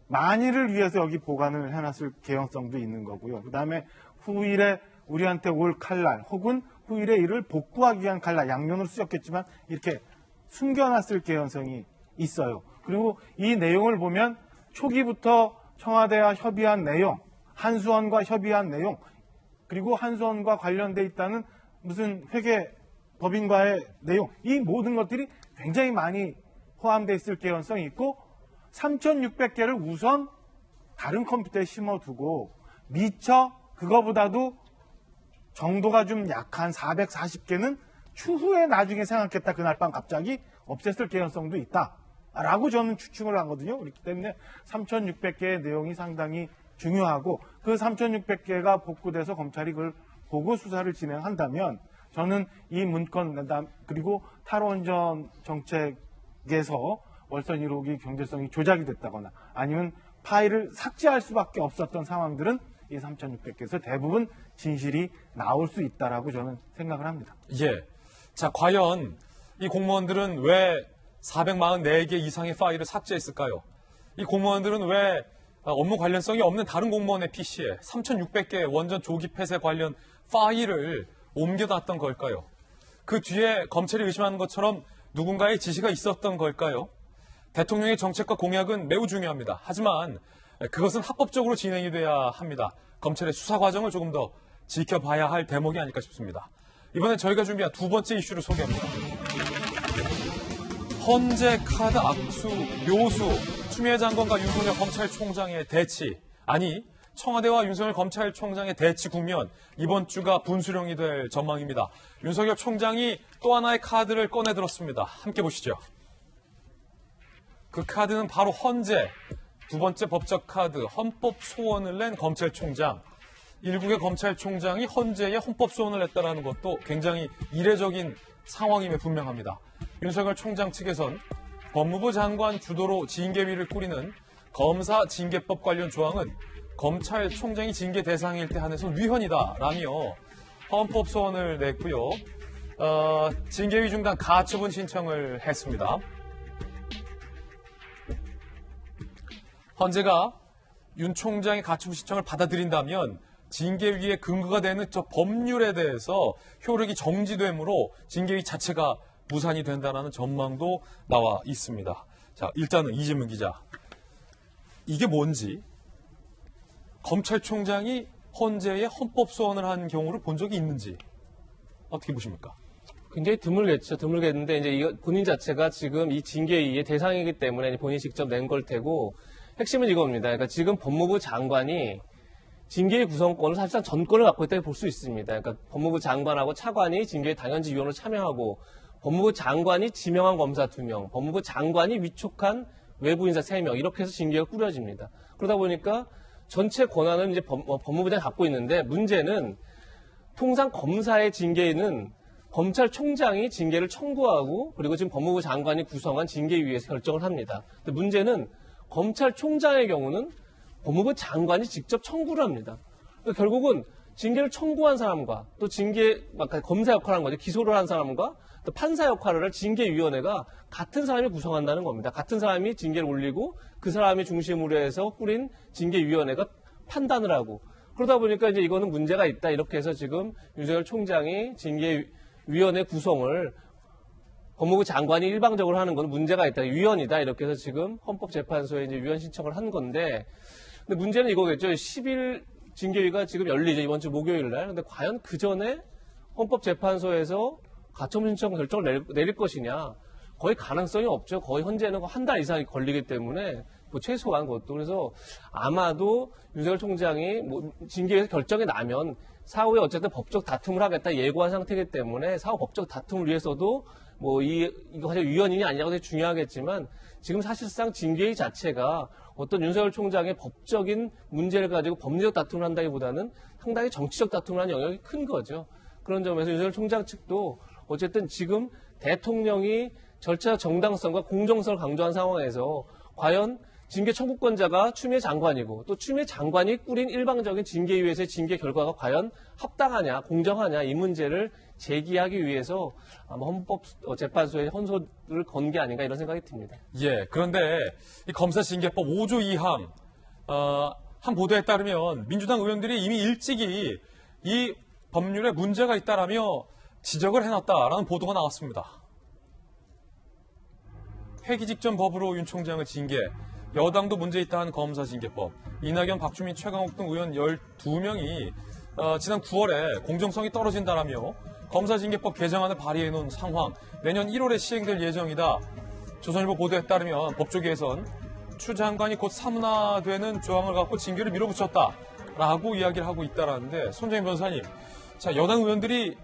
Speaker 3: 만일을 위해서 여기 보관을 해놨을 개연성도 있는 거고요. 그 다음에 후일에 우리한테 올 칼날 혹은 후일에 이를 복구하기 위한 칼날, 양면으로 쓰였겠지만 이렇게 숨겨놨을 개연성이 있어요. 그리고 이 내용을 보면 초기부터 청와대와 협의한 내용, 한수원과 협의한 내용, 그리고 한수원과 관련돼 있다는 무슨 회계 법인과의 내용, 이 모든 것들이 굉장히 많이 포함되어 있을 개연성이 있고 3,600개를 우선 다른 컴퓨터에 심어두고 미처 그거보다도 정도가 좀 약한 440개는 추후에 나중에 생각했다 그날 밤 갑자기 없앴을 개연성도 있다라고 저는 추측을 하거든요. 그렇기 때문에 3,600개의 내용이 상당히 중요하고 그 3,600개가 복구돼서 검찰이 그걸 보고 수사를 진행한다면 저는 이 문건 그리고 탈원전 정책에서 월선 1호기 경제성이 조작이 됐다거나 아니면 파일을 삭제할 수밖에 없었던 상황들은 이 3,600개에서 대부분 진실이 나올 수 있다라고 저는 생각을 합니다.
Speaker 1: 예. 자, 과연 이 공무원들은 왜 444개 이상의 파일을 삭제했을까요? 이 공무원들은 왜 업무 관련성이 없는 다른 공무원의 PC에 3,600개의 원전 조기 폐쇄 관련 파일을 옮겨놨던 걸까요? 그 뒤에 검찰이 의심하는 것처럼 누군가의 지시가 있었던 걸까요? 대통령의 정책과 공약은 매우 중요합니다. 하지만 그것은 합법적으로 진행이 돼야 합니다. 검찰의 수사 과정을 조금 더 지켜봐야 할 대목이 아닐까 싶습니다. 이번에 저희가 준비한 두 번째 이슈를 소개합니다. 헌재 카드 압수, 묘수, 추미애 장관과 윤석열 검찰총장의 대치, 아니 청와대와 윤석열 검찰총장의 대치 국면, 이번 주가 분수령이 될 전망입니다. 윤석열 총장이 또 하나의 카드를 꺼내들었습니다. 함께 보시죠. 그 카드는 바로 헌재, 두 번째 법적 카드, 헌법 소원을 낸 검찰총장. 일국의 검찰총장이 헌재에 헌법 소원을 냈다는 것도 굉장히 이례적인 상황임에 분명합니다. 윤석열 총장 측에선 법무부 장관 주도로 징계위를 꾸리는 검사 징계법 관련 조항은 검찰총장이 징계 대상일 때 한해서 위헌이다라며 헌법 소원을 냈고요. 징계위 중단 가처분 신청을 했습니다. 헌재가 윤 총장의 가처분 신청을 받아들인다면 징계위의 근거가 되는 저 법률에 대해서 효력이 정지되므로 징계위 자체가 무산이 된다는 전망도 나와 있습니다. 자, 일단은 이재명 기자, 이게 뭔지 검찰총장이 헌재에 헌법 소원을 한 경우를 본 적이 있는지 어떻게 보십니까?
Speaker 2: 굉장히 드물겠죠. 드물겠는데 이제 본인 자체가 지금 이 징계위의 대상이기 때문에 본인이 직접 낸 걸 테고 핵심은 이겁니다. 그러니까 지금 법무부 장관이 징계위 구성권을 사실상 전권을 갖고 있다고 볼 수 있습니다. 그러니까 법무부 장관하고 차관이 징계위 당연지 위원으로 참여하고 법무부 장관이 지명한 검사 2명, 법무부 장관이 위촉한 외부 인사 3명 이렇게 해서 징계가 꾸려집니다. 그러다 보니까 전체 권한은 이제 법무부장이 갖고 있는데 문제는 통상 검사의 징계는 검찰총장이 징계를 청구하고 그리고 지금 법무부 장관이 구성한 징계위에서 결정을 합니다. 근데 문제는 검찰총장의 경우는 법무부 장관이 직접 청구를 합니다. 그러니까 결국은 징계를 청구한 사람과 또 검사 역할을 한 거죠. 기소를 한 사람과 또 판사 역할을 할 징계위원회가 같은 사람이 구성한다는 겁니다. 같은 사람이 징계를 올리고 그 사람이 중심으로 해서 꾸린 징계위원회가 판단을 하고 그러다 보니까 이제 이거는 문제가 있다. 이렇게 해서 지금 윤석열 총장이 징계위원회 구성을 법무부 장관이 일방적으로 하는 건 문제가 있다. 위헌이다. 이렇게 해서 지금 헌법재판소에 이제 위헌 신청을 한 건데 근데 문제는 이거겠죠. 10일 징계위가 지금 열리죠. 이번 주 목요일 날. 근데 과연 그 전에 헌법재판소에서 가처분 신청 결정을 내릴 것이냐. 거의 가능성이 없죠. 거의 현재는 한 달 이상이 걸리기 때문에 뭐 최소한 것도. 그래서 아마도 윤석열 총장이 뭐 징계위에서 결정이 나면 사후에 어쨌든 법적 다툼을 하겠다 예고한 상태이기 때문에 사후 법적 다툼을 위해서도 뭐 이거 사실 위헌이냐 아니냐가 되게 중요하겠지만 지금 사실상 징계위 자체가 어떤 윤석열 총장의 법적인 문제를 가지고 법리적 다툼을 한다기보다는 상당히 정치적 다툼을 하는 영역이 큰 거죠. 그런 점에서 윤석열 총장 측도 어쨌든 지금 대통령이 절차적 정당성과 공정성을 강조한 상황에서 과연 징계 청구권자가 추미애 장관이고 또 추미애 장관이 꾸린 일방적인 징계위에서의 징계 결과가 과연 합당하냐, 공정하냐 이 문제를 제기하기 위해서 아마 헌법재판소에 헌소를 건 게 아닌가 이런 생각이 듭니다.
Speaker 1: 예, 그런데 이 검사징계법 5조 2항 한 보도에 따르면 민주당 의원들이 이미 일찍이 이 법률에 문제가 있다라며 지적을 해놨다라는 보도가 나왔습니다. 회기 직전 법으로 윤 총장을 징계, 여당도 문제 있다 한 검사징계법, 이낙연, 박주민, 최강욱 등 의원 12명이 지난 9월에 공정성이 떨어진다라며 검사징계법 개정안을 발의해놓은 상황, 내년 1월에 시행될 예정이다. 조선일보 보도에 따르면 법조계에선 추 장관이 곧 사문화되는 조항을 갖고 징계를 밀어붙였다라고 이야기를 하고 있다라는데, 손정인 변호사님, 자, 여당 의원들이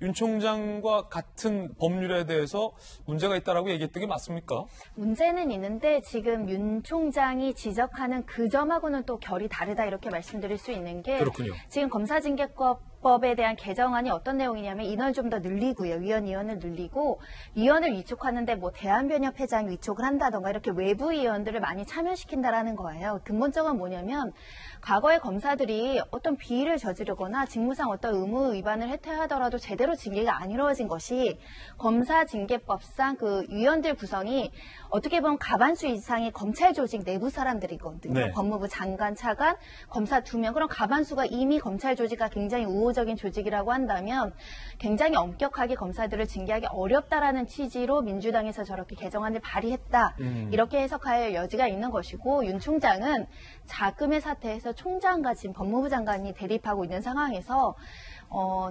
Speaker 1: 윤 총장과 같은 법률에 대해서 문제가 있다라고 얘기했던 게 맞습니까?
Speaker 7: 문제는 있는데 지금 윤 총장이 지적하는 그 점하고는 또 결이 다르다 이렇게 말씀드릴 수 있는 게
Speaker 1: 그렇군요.
Speaker 7: 지금 검사징계법에 대한 개정안이 어떤 내용이냐면 인원을 좀 더 늘리고요. 위원을 늘리고 위원을 위촉하는데 뭐 대한변협회장이 위촉을 한다던가 이렇게 외부 위원들을 많이 참여시킨다라는 거예요. 근본적으로 뭐냐면 과거의 검사들이 어떤 비위를 저지르거나 직무상 어떤 의무 위반을 했다 하더라도 제대로 징계가 안 이루어진 것이 검사징계법상 그 위원들 구성이 어떻게 보면 과반수 이상이 검찰 조직 내부 사람들이거든요.
Speaker 1: 네.
Speaker 7: 법무부 장관, 차관, 검사 2명. 그럼 과반수가 이미 검찰 조직과 굉장히 우호적인 조직이라고 한다면 굉장히 엄격하게 검사들을 징계하기 어렵다라는 취지로 민주당에서 저렇게 개정안을 발의했다. 이렇게 해석할 여지가 있는 것이고, 윤 총장은 자금의 사태에서 총장과 지금 법무부 장관이 대립하고 있는 상황에서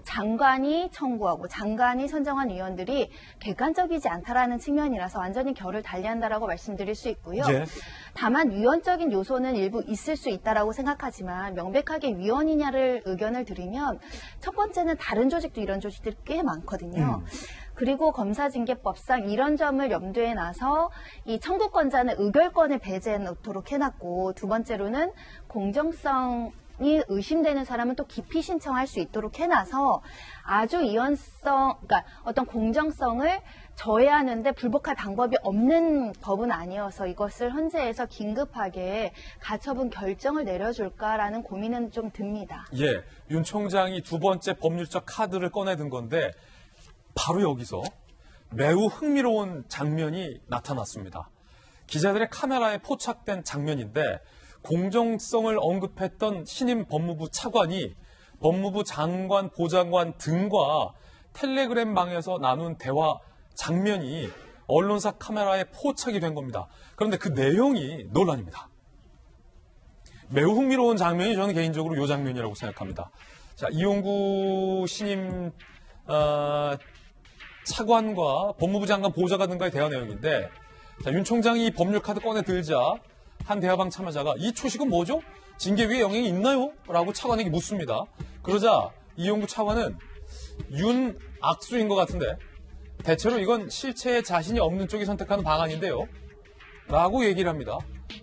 Speaker 7: 장관이 청구하고 장관이 선정한 위원들이 객관적이지 않다라는 측면이라서 완전히 결을 달리한다라고 말씀드릴 수 있고요.
Speaker 1: 예.
Speaker 7: 다만 위헌적인 요소는 일부 있을 수 있다라고 생각하지만 명백하게 위헌이냐를 의견을 드리면 첫 번째는 다른 조직도 이런 조직들이 꽤 많거든요. 그리고 검사징계법상 이런 점을 염두에 놔서 이 청구권자는 의결권을 배제해 놓도록 해놨고, 두 번째로는 공정성이 의심되는 사람은 또 기피 신청할 수 있도록 해놔서 아주 그러니까 어떤 공정성을 저해하는데 불복할 방법이 없는 법은 아니어서 이것을 헌재에서 긴급하게 가처분 결정을 내려줄까라는 고민은 좀 듭니다.
Speaker 1: 예, 윤 총장이 두 번째 법률적 카드를 꺼내든 건데 바로 여기서 매우 흥미로운 장면이 나타났습니다. 기자들의 카메라에 포착된 장면인데, 공정성을 언급했던 신임 법무부 차관이 법무부 장관, 보좌관 등과 텔레그램망에서 나눈 대화 장면이 언론사 카메라에 포착이 된 겁니다. 그런데 그 내용이 논란입니다. 매우 흥미로운 장면이 저는 개인적으로 이 장면이라고 생각합니다. 자, 이용구 신임 차관과 법무부 장관, 보좌관 등과의 대화 내용인데, 자, 윤 총장이 법률 카드 꺼내 들자 한 대화방 참여자가 이 초식은 뭐죠? 징계위에 영향이 있나요? 라고 차관에게 묻습니다. 그러자 이용구 차관은 윤 악수인 것 같은데 대체로 이건 실체에 자신이 없는 쪽이 선택하는 방안인데요. 라고 얘기를 합니다.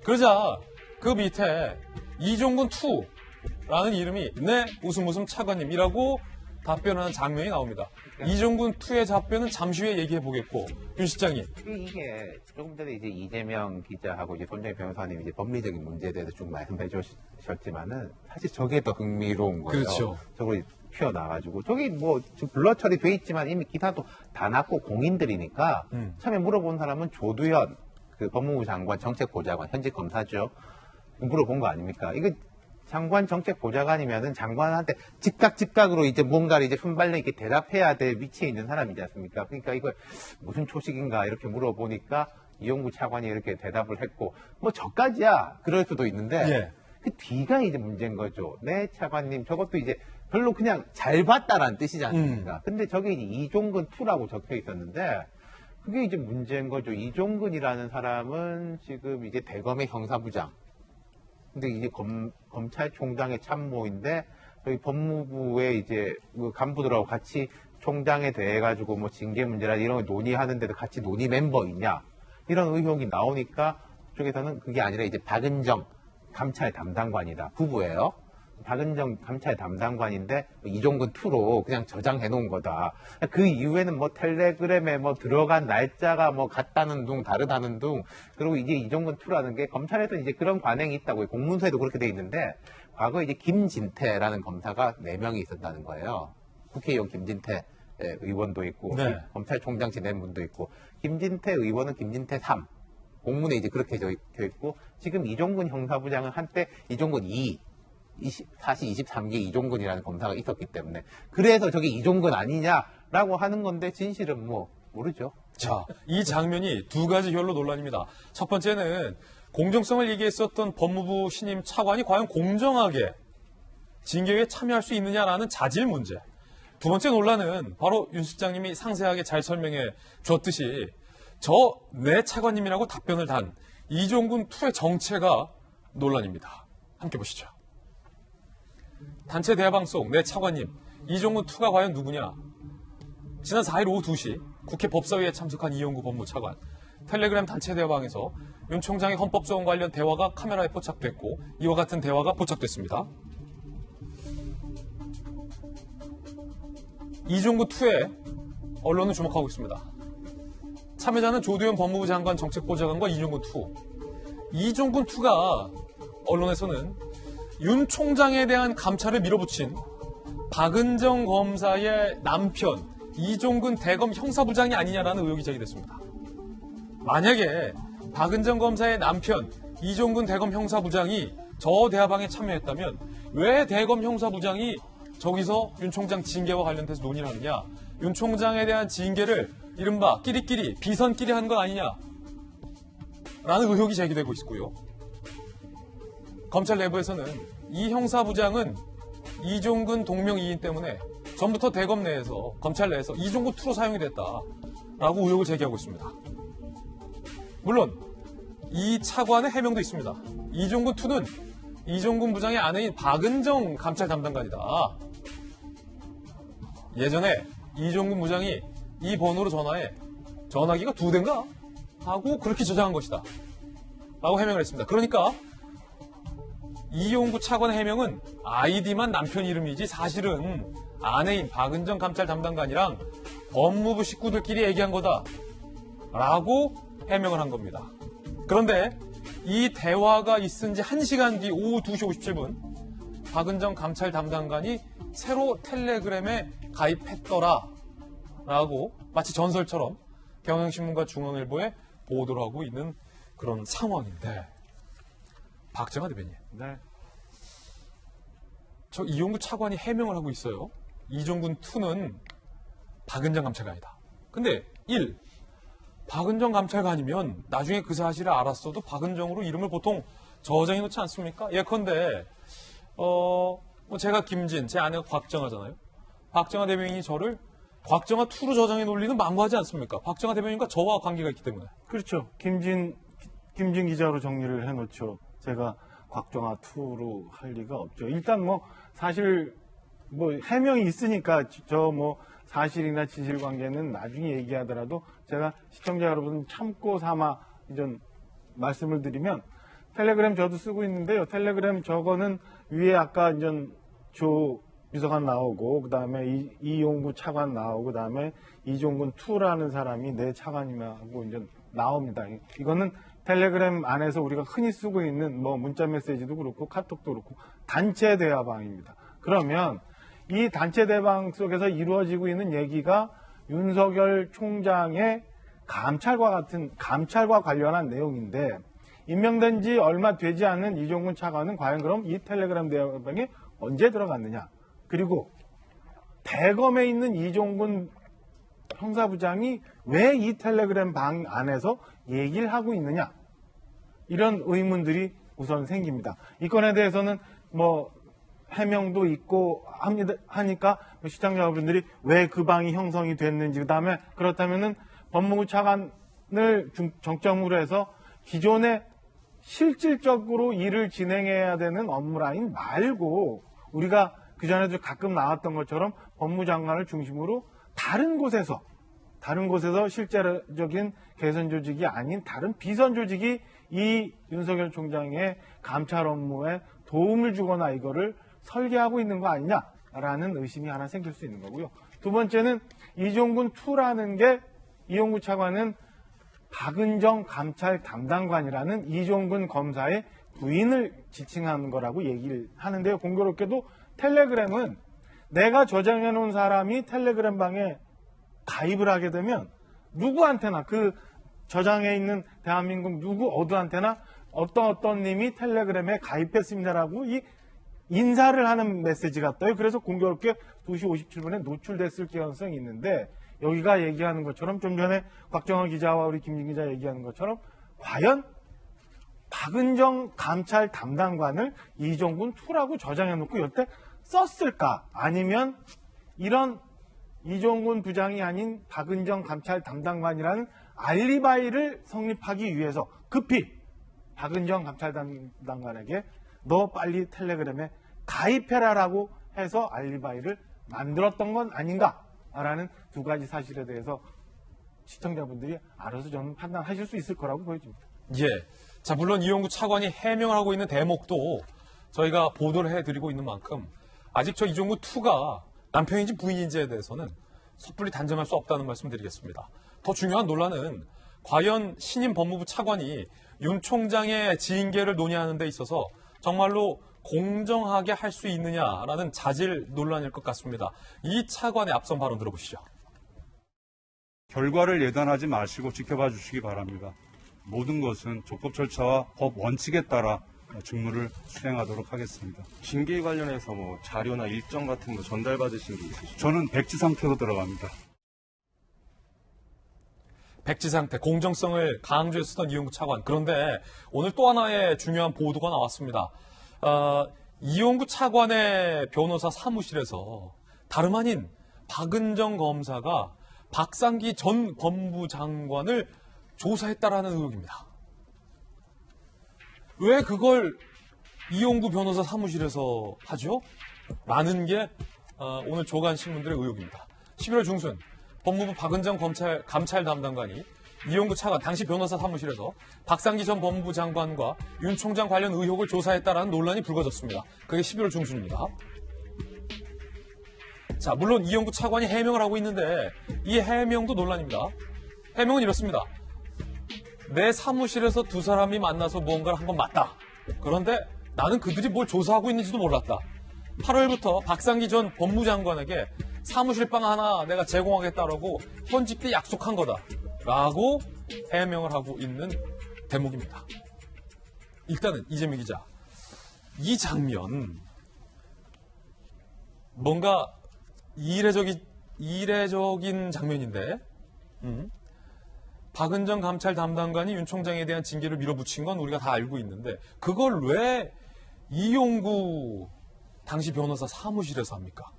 Speaker 1: 그러자 그 밑에 이종근 2라는 이름이 네, 웃음 차관님이라고 답변하는 장면이 나옵니다. 이종근 2의 답변은 잠시 후에 얘기해 보겠고, 윤 실장님.
Speaker 5: 이게 조금 전에 이제 이재명 기자하고 이제 손정희 변호사님 이제 법리적인 문제에 대해서 쭉 말씀해 주셨지만은 사실 저게 더 흥미로운 거예요.
Speaker 1: 그렇죠.
Speaker 5: 저걸 튀어나와가지고 저기 뭐 지금 블러 처리돼 있지만 이미 기사도 다 났고 공인들이니까 처음에 물어본 사람은 조두현 그 법무부 장관 정책보좌관 현직 검사죠. 물어본 거 아닙니까? 이거 장관 정책보좌관이면은 장관한테 즉각으로 이제 뭔가를 이제 순발력 있게 대답해야 될 위치에 있는 사람이지 않습니까? 그러니까 이걸 무슨 초식인가 이렇게 물어보니까 이용구 차관이 이렇게 대답을 했고, 뭐 저까지야 그럴 수도 있는데
Speaker 1: 예.
Speaker 5: 그 뒤가 이제 문제인 거죠. 네, 차관님 저것도 이제 별로 그냥 잘 봤다라는 뜻이지 않습니까? 근데 저게 이제 이종근 2라고 적혀 있었는데 그게 이제 문제인 거죠. 이종근이라는 사람은 지금 이제 대검의 형사부장. 근데 이제 검찰총장의 참모인데 저희 법무부의 이제 그 간부들하고 같이 총장에 대해 가지고 뭐 징계 문제라 이런 거 논의하는데도 같이 논의 멤버이냐 이런 의혹이 나오니까 쪽에서는 그게 아니라 이제 박은정 감찰 담당관이다 부부예요. 박은정 감찰 담당관인데 이종근 2로 그냥 저장해 놓은 거다. 그 이후에는 뭐 텔레그램에 뭐 들어간 날짜가 뭐 같다는 둥 다르다는 둥, 그리고 이제 이종근 2라는 게 검찰에도 이제 그런 관행이 있다고, 공문서에도 그렇게 돼 있는데, 과거에 이제 김진태라는 검사가 4명이 있었다는 거예요. 국회의원 김진태 의원도 있고,
Speaker 1: 네.
Speaker 5: 검찰총장 지낸 분도 있고, 김진태 의원은 김진태 3. 공문에 이제 그렇게 적혀 있고, 지금 이종근 형사부장은 한때 이종근 2, 23기 이종근이라는 검사가 있었기 때문에, 그래서 저게 이종근 아니냐라고 하는 건데, 진실은 뭐 모르죠.
Speaker 1: 자, 이 장면이 두 가지 결로 논란입니다. 첫 번째는 공정성을 얘기했었던 법무부 신임 차관이 과연 공정하게 징계에 참여할 수 있느냐라는 자질 문제. 두 번째 논란은 바로 윤 실장님이 상세하게 잘 설명해 줬듯이 내 차관님이라고 답변을 단 이종근 2의 정체가 논란입니다. 함께 보시죠. 단체 대화방송 내 차관님 이종근 2가 과연 누구냐? 지난 4일 오후 2시 국회 법사위에 참석한 이용구 법무차관, 텔레그램 단체 대화방에서 윤 총장의 헌법소원 관련 대화가 카메라에 포착됐고, 이와 같은 대화가 포착됐습니다. 이종구 2에 언론은 주목하고 있습니다. 참여자는 조두현 법무부 장관 정책보좌관과 이종근 2. 이종근 2가 언론에서는 윤 총장에 대한 감찰을 밀어붙인 박은정 검사의 남편 이종근 대검 형사부장이 아니냐라는 의혹이 제기됐습니다. 만약에 박은정 검사의 남편 이종근 대검 형사부장이 저 대화방에 참여했다면 왜 대검 형사부장이 저기서 윤 총장 징계와 관련돼서 논의를 하느냐? 윤 총장에 대한 징계를 이른바 끼리끼리 비선끼리 한 건 아니냐? 라는 의혹이 제기되고 있고요. 검찰 내부에서는 이 형사부장은 이종근 동명이인 때문에 전부터 대검 내에서, 검찰 내에서 이종근 2로 사용이 됐다라고 의혹을 제기하고 있습니다. 물론 이 차관의 해명도 있습니다. 이종근 2는 이종근 부장의 아내인 박은정 감찰 담당관이다. 예전에 이종근 부장이 이 번호로 전화해 전화기가 2대인가? 하고 그렇게 저장한 것이다. 라고 해명을 했습니다. 그러니까 이용구 차관의 해명은 아이디만 남편 이름이지 사실은 아내인 박은정 감찰 담당관이랑 법무부 식구들끼리 얘기한 거다. 라고 해명을 한 겁니다. 그런데 이 대화가 있은 지 1시간 뒤 오후 2시 57분 박은정 감찰 담당관이 새로 텔레그램에 가입했더라. 라고 마치 전설처럼 경향신문과 중앙일보에 보도를 하고 있는 그런 상황인데, 박정아 대변인.
Speaker 3: 네.
Speaker 1: 저 이용구 차관이 해명을 하고 있어요. 이종근 2는 박은정 감찰관이다. 근데 1. 박은정 감찰관이면 나중에 그 사실을 알았어도 박은정으로 이름을 보통 저장해 놓지 않습니까? 예컨대 제가 김진, 제 아내가 곽정아잖아요. 박정아 대변인이 저를 곽정아 2로 저장해 놓을 리는 만무하지 않습니까? 박정아 대변인과 저와 관계가 있기 때문에.
Speaker 3: 그렇죠. 김진 기자로 정리를 해놓죠. 제가 곽정아 2로 할 리가 없죠. 일단 뭐 사실 뭐 해명이 있으니까 저 뭐 사실이나 진실관계는 나중에 얘기하더라도 제가 시청자 여러분 참고 삼아 이전 말씀을 드리면, 텔레그램 저도 쓰고 있는데요. 텔레그램 저거는 위에 아까 이전 조 비서관 나오고, 그 다음에 이용구 차관 나오고, 그 다음에 이종근 2라는 사람이 내 차관이라고 이제 나옵니다. 이거는 텔레그램 안에서 우리가 흔히 쓰고 있는 뭐 문자 메시지도 그렇고 카톡도 그렇고 단체 대화방입니다. 그러면 이 단체 대화방 속에서 이루어지고 있는 얘기가 윤석열 총장의 감찰과 관련한 내용인데, 임명된 지 얼마 되지 않은 이종근 차관은 과연 그럼 이 텔레그램 대화방에 언제 들어갔느냐? 그리고 대검에 있는 이종근 형사부장이 왜 이 텔레그램 방 안에서 얘기를 하고 있느냐? 이런 의문들이 우선 생깁니다. 이 건에 대해서는 뭐 해명도 있고 하니까 시청자 여러분들이 왜 그 방이 형성이 됐는지, 그다음에 그렇다면은 법무부 차관을 정점으로 해서 기존에 실질적으로 일을 진행해야 되는 업무 라인 말고, 우리가 그전에도 가끔 나왔던 것처럼 법무장관을 중심으로 다른 곳에서 실제적인 개선 조직이 아닌 다른 비선 조직이 이 윤석열 총장의 감찰 업무에 도움을 주거나 이거를 설계하고 있는 거 아니냐라는 의심이 하나 생길 수 있는 거고요. 두 번째는 이종군 2라는 게 이용구 차관은 박은정 감찰 담당관이라는 이종근 검사의 부인을 지칭하는 거라고 얘기를 하는데요. 공교롭게도 텔레그램은 내가 저장해 놓은 사람이 텔레그램 방에 가입을 하게 되면 누구한테나 그 저장해 있는 대한민국 어디한테나 어떤 님이 텔레그램에 가입했습니다라고 이 인사를 하는 메시지가 떠요. 그래서 공교롭게 2시 57분에 노출됐을 가능성이 있는데 여기가 얘기하는 것처럼 좀 전에 곽정호 기자와 우리 김진 기자 얘기하는 것처럼 과연 박은정 감찰 담당관을 이종군 2라고 저장해놓고 여태 썼을까? 아니면 이런 이종군 부장이 아닌 박은정 감찰 담당관이라는 알리바이를 성립하기 위해서 급히 박은정 감찰 담당관에게 너 빨리 텔레그램에 가입해라라고 해서 알리바이를 만들었던 건 아닌가라는 두 가지 사실에 대해서 시청자분들이 알아서 저는 판단하실 수 있을 거라고 보여집니다.
Speaker 1: 예. 자, 물론 이용구 차관이 해명을 하고 있는 대목도 저희가 보도를 해드리고 있는 만큼 아직 저 이종구 2가 남편인지 부인인지에 대해서는 섣불리 단정할 수 없다는 말씀 드리겠습니다. 더 중요한 논란은 과연 신임 법무부 차관이 윤 총장의 징계를 논의하는 데 있어서 정말로 공정하게 할 수 있느냐라는 자질 논란일 것 같습니다. 이 차관의 앞선 발언 들어보시죠.
Speaker 8: 결과를 예단하지 마시고 지켜봐 주시기 바랍니다. 모든 것은 적법 절차와 법 원칙에 따라 직무를 수행하도록 하겠습니다.
Speaker 9: 징계 관련해서 뭐 자료나 일정 같은 거 전달받으신 게 있으시죠?
Speaker 8: 저는 백지 상태로 들어갑니다.
Speaker 1: 백지 상태, 공정성을 강조했었던 이용구 차관. 그런데 오늘 또 하나의 중요한 보도가 나왔습니다. 이용구 차관의 변호사 사무실에서 다름 아닌 박은정 검사가 박상기 전 법무부 장관을 조사했다라는 의혹입니다. 왜 그걸 이용구 변호사 사무실에서 하죠? 라는 게 오늘 조간 신문들의 의혹입니다. 11월 중순 법무부 박은정 감찰 담당관이 이용구 차관 당시 변호사 사무실에서 박상기 전 법무부 장관과 윤 총장 관련 의혹을 조사했다라는 논란이 불거졌습니다. 그게 11월 중순입니다. 자, 물론 이용구 차관이 해명을 하고 있는데 이 해명도 논란입니다. 해명은 이렇습니다. 내 사무실에서 두 사람이 만나서 무언가를 한 건 맞다. 그런데 나는 그들이 뭘 조사하고 있는지도 몰랐다. 8월부터 박상기 전 법무장관에게 사무실 방 하나 내가 제공하겠다라고 현직 때 약속한 거다. 라고 해명을 하고 있는 대목입니다. 일단은 이재명 기자, 이 장면 뭔가 이례적인 장면인데 박은정 감찰 담당관이 윤 총장에 대한 징계를 밀어붙인 건 우리가 다 알고 있는데 그걸 왜 이용구 당시 변호사 사무실에서 합니까?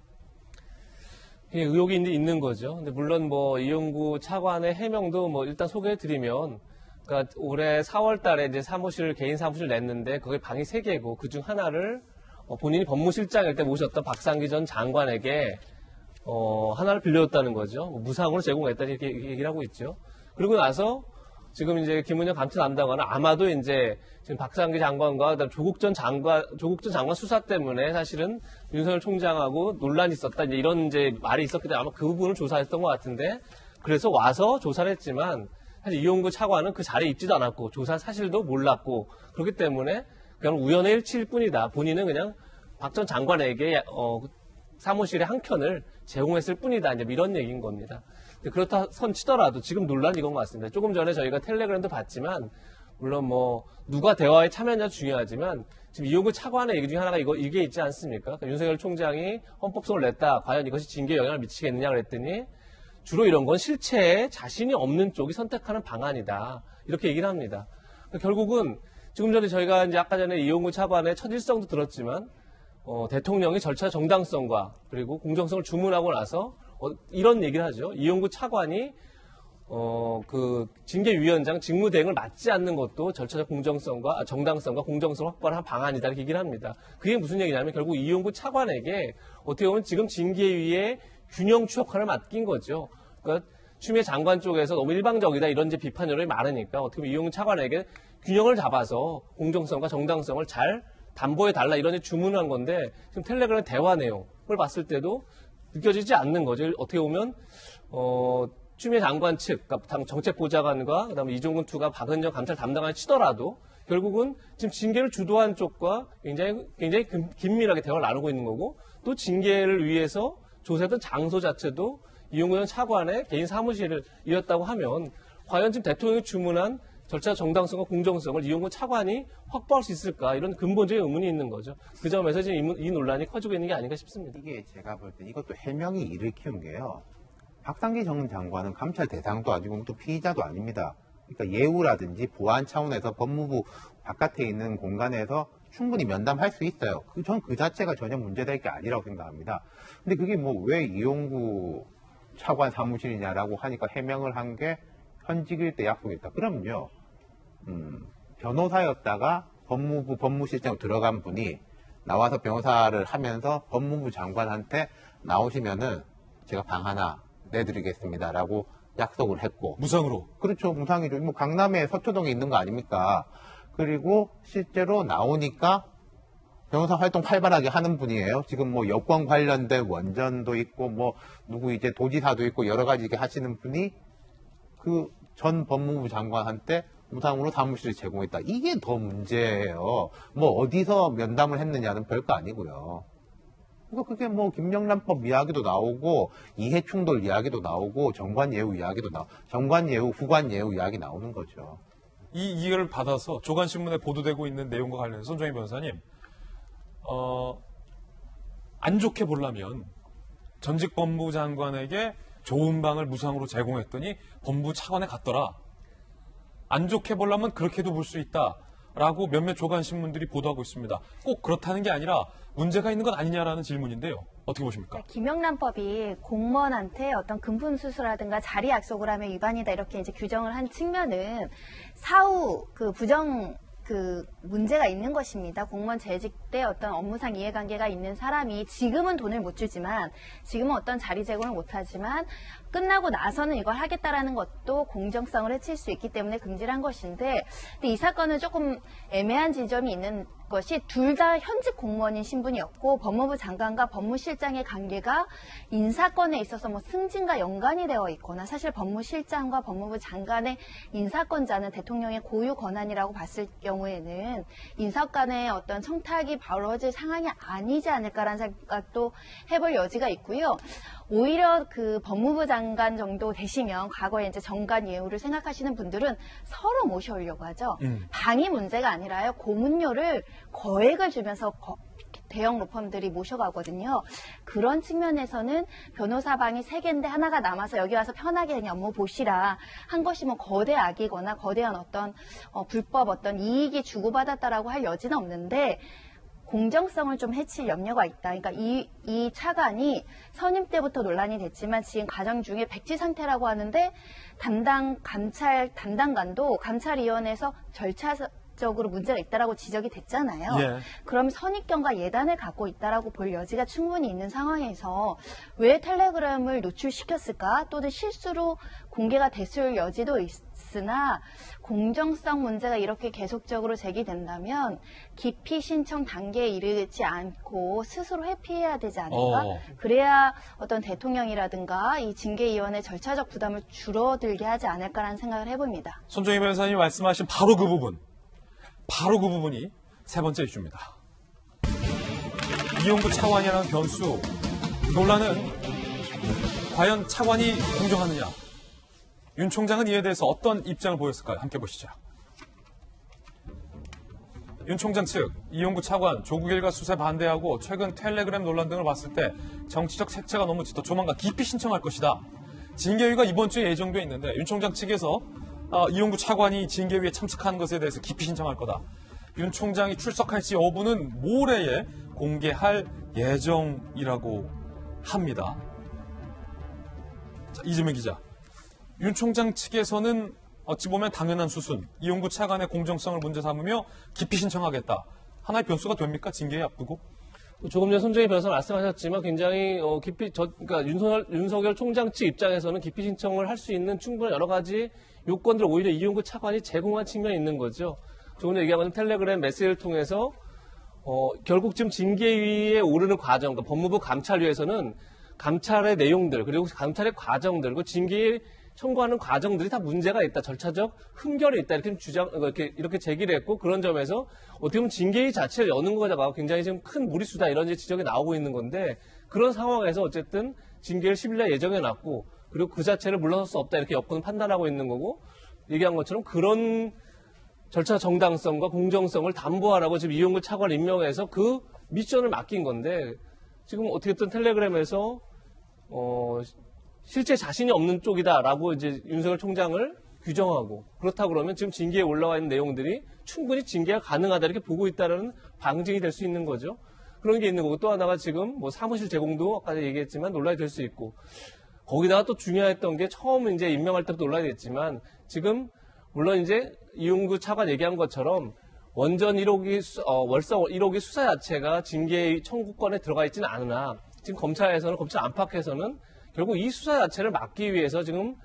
Speaker 2: 예, 의혹이 있는 거죠. 근데 물론 뭐 이용구 차관의 해명도 뭐 일단 소개해드리면, 그러니까 올해 4월달에 이제 개인 사무실 냈는데 거기 방이 3개고 그 중 하나를 본인이 법무실장일 때 모셨던 박상기 전 장관에게 하나를 빌려줬다는 거죠. 무상으로 제공했다 이렇게 얘기를 하고 있죠. 그리고 나서 지금 이제 김은영 감찰 담당관은 아마도 이제 지금 박상기 장관과 그다음 조국 전 장관 수사 때문에 사실은 윤석열 총장하고 논란이 있었다 이런 이제 말이 있었기 때문에 아마 그 부분을 조사했던 것 같은데 그래서 와서 조사를 했지만 사실 이용구 차관은 그 자리에 있지도 않았고 조사 사실도 몰랐고 그렇기 때문에 그냥 우연의 일치일 뿐이다. 본인은 그냥 박 전 장관에게 사무실의 한 켠을 제공했을 뿐이다. 이제 이런 얘기인 겁니다. 그렇다 선 치더라도 지금 논란이 이건 것 같습니다. 조금 전에 저희가 텔레그램도 봤지만 물론 뭐 누가 대화에 참여하냐 중요하지만 지금 이용구 차관의 얘기 중에 하나가 이게 있지 않습니까? 그러니까 윤석열 총장이 헌법성을 냈다. 과연 이것이 징계에 영향을 미치겠느냐 그랬더니 주로 이런 건 실체에 자신이 없는 쪽이 선택하는 방안이다. 이렇게 얘기를 합니다. 그러니까 결국은 지금 전에 저희가 이제 아까 전에 이용구 차관의 첫일성도 들었지만 대통령이 절차 정당성과 그리고 공정성을 주문하고 나서 이런 얘기를 하죠. 이용구 차관이 그 징계위원장 직무대행을 맡지 않는 것도 절차적 공정성과 정당성과 공정성을 확보하는 한 방안이다 이렇게 얘기를 합니다. 그게 무슨 얘기냐면 결국 이용구 차관에게 어떻게 보면 지금 징계위의 균형 추적관을 맡긴 거죠. 그러니까 추미애 장관 쪽에서 너무 일방적이다 이런 이제 비판 여론이 많으니까 어떻게 보면 이용구 차관에게 균형을 잡아서 공정성과 정당성을 잘 담보해달라 이런 주문한 건데 지금 텔레그램 대화 내용을 봤을 때도 느껴지지 않는 거죠. 어떻게 보면 추미애 장관 측, 그러니까 정책보좌관과 그다음에 이종근 투가 박은정 감찰 담당관이 치더라도 결국은 지금 징계를 주도한 쪽과 굉장히 긴밀하게 대화를 나누고 있는 거고 또 징계를 위해서 조사했던 장소 자체도 이용구 전 차관의 개인 사무실을 이었다고 하면 과연 지금 대통령이 주문한 절차 정당성과 공정성을 이용구 차관이 확보할 수 있을까 이런 근본적인 의문이 있는 거죠. 그 점에서 지금 이 논란이 커지고 있는 게 아닌가 싶습니다.
Speaker 5: 이게 제가 볼 때 이것도 해명이 일을 키운 게요. 박상기 전 장관은 감찰 대상도 아니고 또 피의자도 아닙니다. 그러니까 예우라든지 보안 차원에서 법무부 바깥에 있는 공간에서 충분히 면담할 수 있어요. 전 그 자체가 전혀 문제될 게 아니라고 생각합니다. 근데 그게 뭐 왜 이용구 차관 사무실이냐라고 하니까 해명을 한 게 현직일 때 약속했다. 그럼요. 변호사였다가 법무부 법무실장 들어간 분이 나와서 변호사를 하면서 법무부 장관한테 나오시면은 제가 방 하나 내드리겠습니다라고 약속을 했고.
Speaker 1: 무상으로?
Speaker 5: 그렇죠. 무상이죠. 뭐 강남에 서초동에 있는 거 아닙니까? 그리고 실제로 나오니까 변호사 활동 활발하게 하는 분이에요. 지금 뭐 여권 관련된 원전도 있고 뭐 누구 이제 도지사도 있고 여러 가지 이렇게 하시는 분이 그 전 법무부 장관한테 무상으로 사무실을 제공했다. 이게 더 문제예요. 뭐 어디서 면담을 했느냐는 별거 아니고요. 그러니까 그게 뭐 김영란법 이야기도 나오고 이해충돌 이야기도 나오고 정관예우 이야기도 정관예우, 후관예우 이야기 나오는 거죠.
Speaker 1: 이 이해를 받아서 조간신문에 보도되고 있는 내용과 관련해서 손정희 변호사님, 안 좋게 보려면 전직 법무부 장관에게 좋은 방을 무상으로 제공했더니 법무부 차관에 갔더라. 안 좋게 보려면 그렇게도 볼 수 있다라고 몇몇 조간신문들이 보도하고 있습니다. 꼭 그렇다는 게 아니라 문제가 있는 건 아니냐라는 질문인데요. 어떻게 보십니까?
Speaker 7: 김영란법이 공무원한테 어떤 금품수수라든가 자리 약속을 하면 위반이다 이렇게 이제 규정을 한 측면은 사후 그 부정 그 문제가 있는 것입니다. 공무원 재직 때 어떤 업무상 이해관계가 있는 사람이 지금은 돈을 못 주지만 지금은 어떤 자리 제공을 못 하지만 끝나고 나서는 이걸 하겠다라는 것도 공정성을 해칠 수 있기 때문에 금지를 한 것인데 근데 이 사건은 조금 애매한 지점이 있는 것이 둘 다 현직 공무원인 신분이었고 법무부 장관과 법무실장의 관계가 인사권에 있어서 뭐 승진과 연관이 되어 있거나 사실 법무실장과 법무부 장관의 인사권자는 대통령의 고유 권한이라고 봤을 경우에는 인사권의 어떤 청탁이 벌어질 상황이 아니지 않을까라는 생각도 해볼 여지가 있고요. 오히려 그 법무부 장관 정도 되시면 과거에 이제 정관 예우를 생각하시는 분들은 서로 모셔오려고 하죠. 방이 문제가 아니라요. 고문료를 거액을 주면서 대형 로펌들이 모셔가거든요. 그런 측면에서는 변호사 방이 3개인데 하나가 남아서 여기 와서 편하게 그냥 업무 보시라 한 것이 뭐 거대 악이거나 거대한 어떤 불법 어떤 이익이 주고받았다라고 할 여지는 없는데 공정성을 좀 해칠 염려가 있다. 그러니까 이 차관이 선임 때부터 논란이 됐지만 지금 과정 중에 백지 상태라고 하는데 감찰 담당관도 감찰위원회에서 절차적으로 문제가 있다라고 지적이 됐잖아요.
Speaker 1: 예.
Speaker 7: 그럼 선입견과 예단을 갖고 있다라고 볼 여지가 충분히 있는 상황에서 왜 텔레그램을 노출시켰을까? 또는 실수로 공개가 됐을 여지도 있으나 공정성 문제가 이렇게 계속적으로 제기된다면 기피 신청 단계에 이르지 않고 스스로 회피해야 되지 않을까? 그래야 어떤 대통령이라든가 이 징계위원회 절차적 부담을 줄어들게 하지 않을까라는 생각을 해봅니다.
Speaker 1: 손정희 변호사님이 말씀하신 바로 그 부분이 세 번째 이슈입니다. 이용구 차관이라는 변수, 논란은 과연 차관이 공정하느냐? 윤 총장은 이에 대해서 어떤 입장을 보였을까요? 함께 보시죠. 윤 총장 측, 이용구 차관, 조국 일가 수사에 반대하고 최근 텔레그램 논란 등을 봤을 때 정치적 색채가 너무 짙어 조만간 기피 신청할 것이다. 징계위가 이번 주에 예정돼 있는데 윤 총장 측에서 이용구 차관이 징계위에 참석하는 것에 대해서 기피 신청할 거다. 윤 총장이 출석할지 여부는 모레에 공개할 예정이라고 합니다. 자, 이재명 기자. 윤 총장 측에서는 어찌 보면 당연한 수순, 이용구 차관의 공정성을 문제 삼으며 기피 신청하겠다. 하나의 변수가 됩니까? 징계에 앞두고?
Speaker 2: 조금 전에 손정희 변호사 말씀하셨지만 굉장히 그러니까 윤석열 총장 측 입장에서는 기피 신청을 할 수 있는 충분한 여러 가지 요건들을 오히려 이용구 차관이 제공한 측면이 있는 거죠. 조금 전에 얘기한 텔레그램 메시지를 통해서 결국 지금 징계위에 오르는 과정, 그러니까 법무부 감찰위에서는 감찰의 내용들, 그리고 감찰의 과정들, 그리고 징계에 청구하는 과정들이 다 문제가 있다, 절차적 흠결이 있다, 이렇게 제기를 했고, 그런 점에서 어떻게 보면 징계위 자체를 여는 거가 굉장히 지금 큰 무리수다, 이런 지적이 나오고 있는 건데, 그런 상황에서 어쨌든 징계를 10일날 예정해놨고, 그리고 그 자체를 물러설 수 없다, 이렇게 여권은 판단하고 있는 거고, 얘기한 것처럼 그런 절차 정당성과 공정성을 담보하라고 지금 이용구 차관을 임명해서 그 미션을 맡긴 건데, 지금 어떻게든 텔레그램에서 실제 자신이 없는 쪽이다라고 이제 윤석열 총장을 규정하고, 그렇다 그러면 지금 징계에 올라와 있는 내용들이 충분히 징계가 가능하다 이렇게 보고 있다는 방증이 될 수 있는 거죠. 그런 게 있는 거고, 또 하나가 지금 뭐 사무실 제공도 아까 얘기했지만 논란이 될 수 있고, 거기다가 또 중요했던 게 처음 이제 임명할 때부터 논란이 됐지만, 지금 물론 이제 이용구 차관 얘기한 것처럼 원전 1호기 월성 1호기 수사 자체가 징계 청구권에 들어가 있지는 않으나, 지금 검찰 안팎에서는 결국 이 수사 자체를 막기 위해서 지금